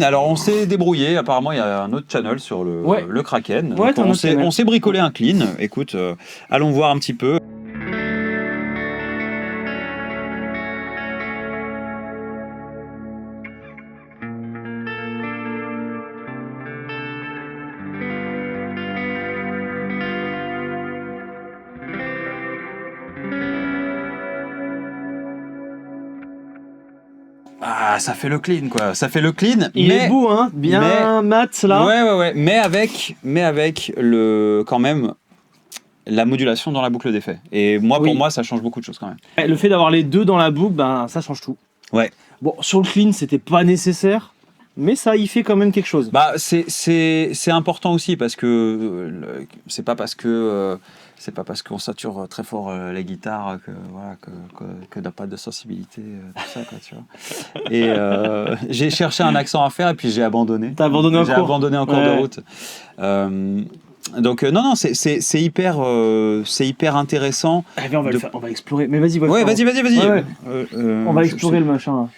Alors on s'est débrouillé, apparemment il y a un autre channel sur le Kraken. Ouais, on s'est bricolé un clean, écoute, allons voir un petit peu. Ah, ça fait le clean, quoi. Ça fait le clean. Il est beau, hein. Bien mat, là. Ouais. Mais avec quand même la modulation dans la boucle d'effet. Et pour moi, ça change beaucoup de choses quand même. Le fait d'avoir les deux dans la boucle, ça change tout. Ouais. Bon, sur le clean, c'était pas nécessaire. Mais ça y fait quand même quelque chose. Bah, c'est important aussi parce que c'est pas parce qu'on sature très fort les guitares que n'a pas de sensibilité, tout ça, quoi, tu vois. Et j'ai cherché un accent à faire et puis j'ai abandonné. T'as abandonné en cours. J'ai abandonné en cours de route. Donc non, c'est hyper intéressant. On va explorer. Mais vas-y. Ouais, vas-y. Ouais. On va explorer le machin. Là.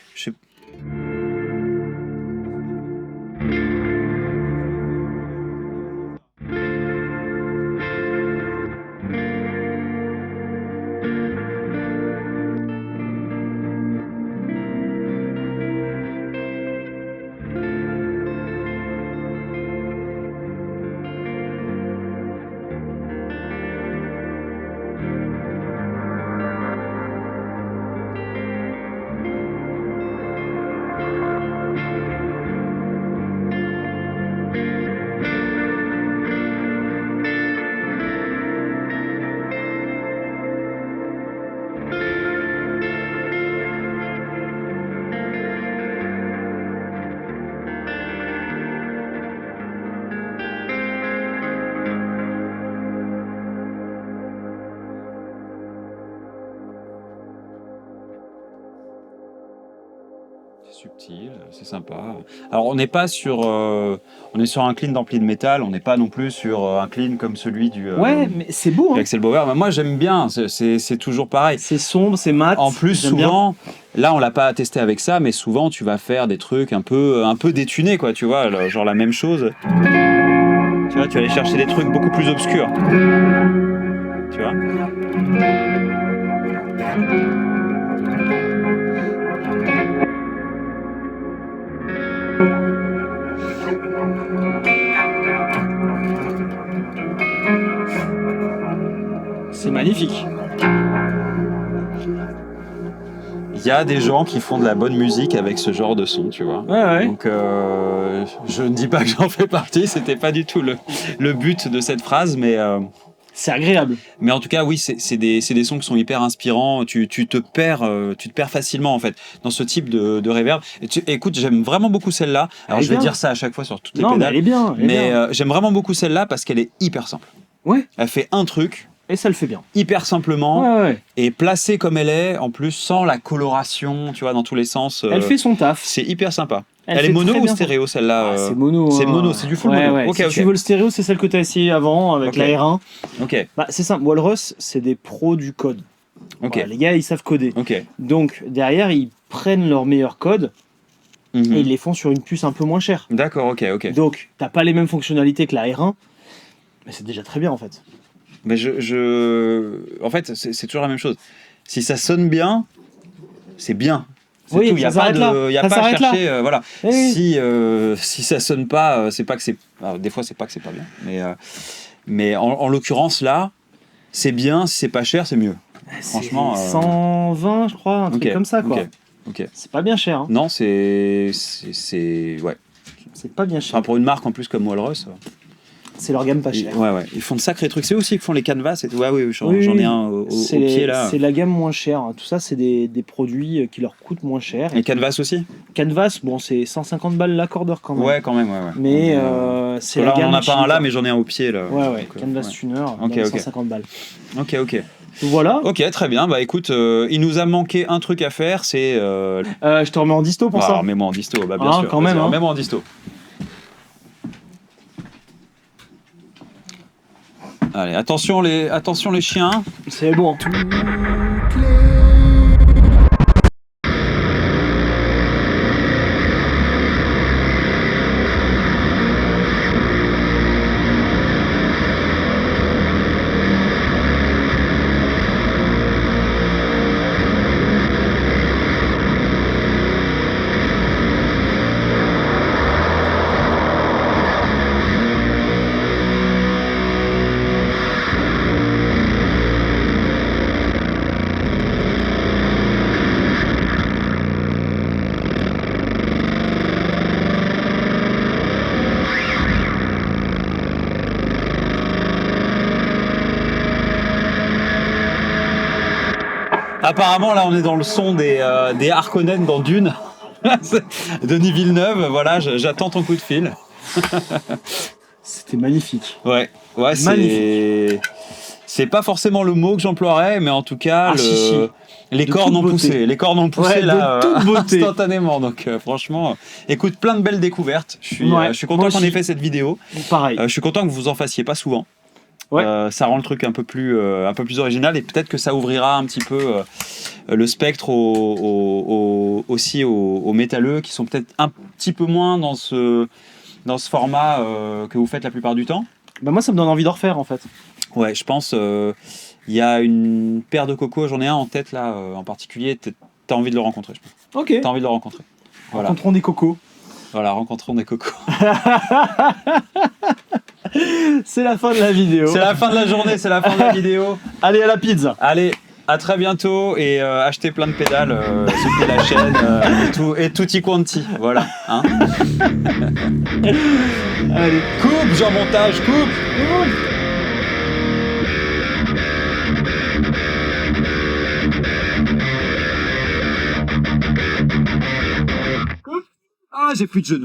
Subtil, c'est sympa. Alors on n'est pas sur, on est sur un clean d'ampli de métal, on n'est pas non plus sur un clean comme celui du. Ouais, mais c'est beau. Axel Bauer. Mais moi j'aime bien, c'est toujours pareil. C'est sombre, c'est mat. En plus souvent, là on l'a pas testé avec ça, mais souvent tu vas faire des trucs un peu détunés, quoi. Tu vois, genre la même chose. Tu vois, tu vas aller chercher des trucs beaucoup plus obscurs. Tu vois. C'est magnifique. Il y a des gens qui font de la bonne musique avec ce genre de son, tu vois. Ouais. Donc, je ne dis pas que j'en fais partie, c'était pas du tout le but de cette phrase, mais... c'est agréable. Mais en tout cas, oui, c'est des sons qui sont hyper inspirants. Tu te perds facilement, en fait, dans ce type de reverb. Écoute, j'aime vraiment beaucoup celle-là. Alors, je vais dire ça à chaque fois sur toutes les pédales. Mais elle est bien. Mais j'aime vraiment beaucoup celle-là parce qu'elle est hyper simple. Ouais. Elle fait un truc. Et ça le fait bien. Hyper simplement. Ouais. Et placée comme elle est, en plus, sans la coloration, tu vois, dans tous les sens. Elle fait son taf. C'est hyper sympa. Elle est mono ou stéréo, celle-là? C'est mono. C'est mono, c'est du full mono. Ouais. Si tu veux le stéréo, c'est celle que tu as essayé avant avec la R1. Ok. C'est simple. Walrus, c'est des pros du code. Ok. Voilà, les gars, ils savent coder. Ok. Donc, derrière, ils prennent leur meilleur code et ils les font sur une puce un peu moins chère. D'accord, ok. Donc, t'as pas les mêmes fonctionnalités que la R1, mais c'est déjà très bien en fait. Mais en fait, c'est toujours la même chose. Si ça sonne bien, c'est bien. C'est oui, tout. Il n'y a pas à chercher. Voilà. Si ça sonne pas, c'est pas que c'est. Alors, des fois, c'est pas que c'est pas bien. Mais en l'occurrence, là, c'est bien. Si c'est pas cher, c'est mieux. Franchement. 120, je crois, un truc comme ça, quoi. Ok. C'est pas bien cher. Hein. Non, ouais. C'est pas bien cher. Enfin, pour une marque en plus comme Walrus. C'est leur gamme pas chère. Ouais. Ils font de sacrés trucs. C'est eux aussi qui font les canvas. Oui, j'en ai un au pied là. C'est la gamme moins chère. Tout ça, c'est des produits qui leur coûtent moins cher. Et canvas aussi. Canvas, bon, c'est 150 balles l'accordeur quand même. Ouais, quand même. Mais c'est la gamme. On en a pas un là, mais j'en ai un au pied là. Ouais. Canvas Tuner, 150 balles. Ok. Voilà. Ok, très bien. Bah écoute, il nous a manqué un truc à faire, c'est. Je te remets en disto pour ça. Remets-moi en disto, bah bien sûr. Quand même. Remets-moi en disto. Allez, attention les chiens. C'est bon. Apparemment, là, on est dans le son des Harkonnen dans Dune. Denis Villeneuve, voilà, j'attends ton coup de fil. C'était magnifique. Ouais, c'est pas forcément le mot que j'emploierais, mais en tout cas, les cornes ont poussé. Les cornes ont poussé là, instantanément. Donc, franchement, écoute, plein de belles découvertes. Je suis content qu'on ait fait cette vidéo. Pareil. Je suis content que vous en fassiez pas souvent. Ouais. Ça rend le truc un peu plus original et peut-être que ça ouvrira un petit peu le spectre aussi aux métalleux qui sont peut-être un petit peu moins dans ce format que vous faites la plupart du temps. Bah moi ça me donne envie d'en refaire en fait. Ouais, je pense il y a une paire de cocos, j'en ai un en tête là en particulier, t'as envie de le rencontrer je pense. Ok. T'as envie de le rencontrer. Voilà. Rencontrons des cocos. Voilà, rencontrons des cocos. C'est la fin de la vidéo. C'est la fin de la journée, c'est la fin de la vidéo. Allez à la pizza. Allez, à très bientôt et achetez plein de pédales, soutenez la chaîne et tutti quanti. Voilà. Hein. Allez, coupe, Jean Montage, coupe. Ah, j'ai plus de genoux.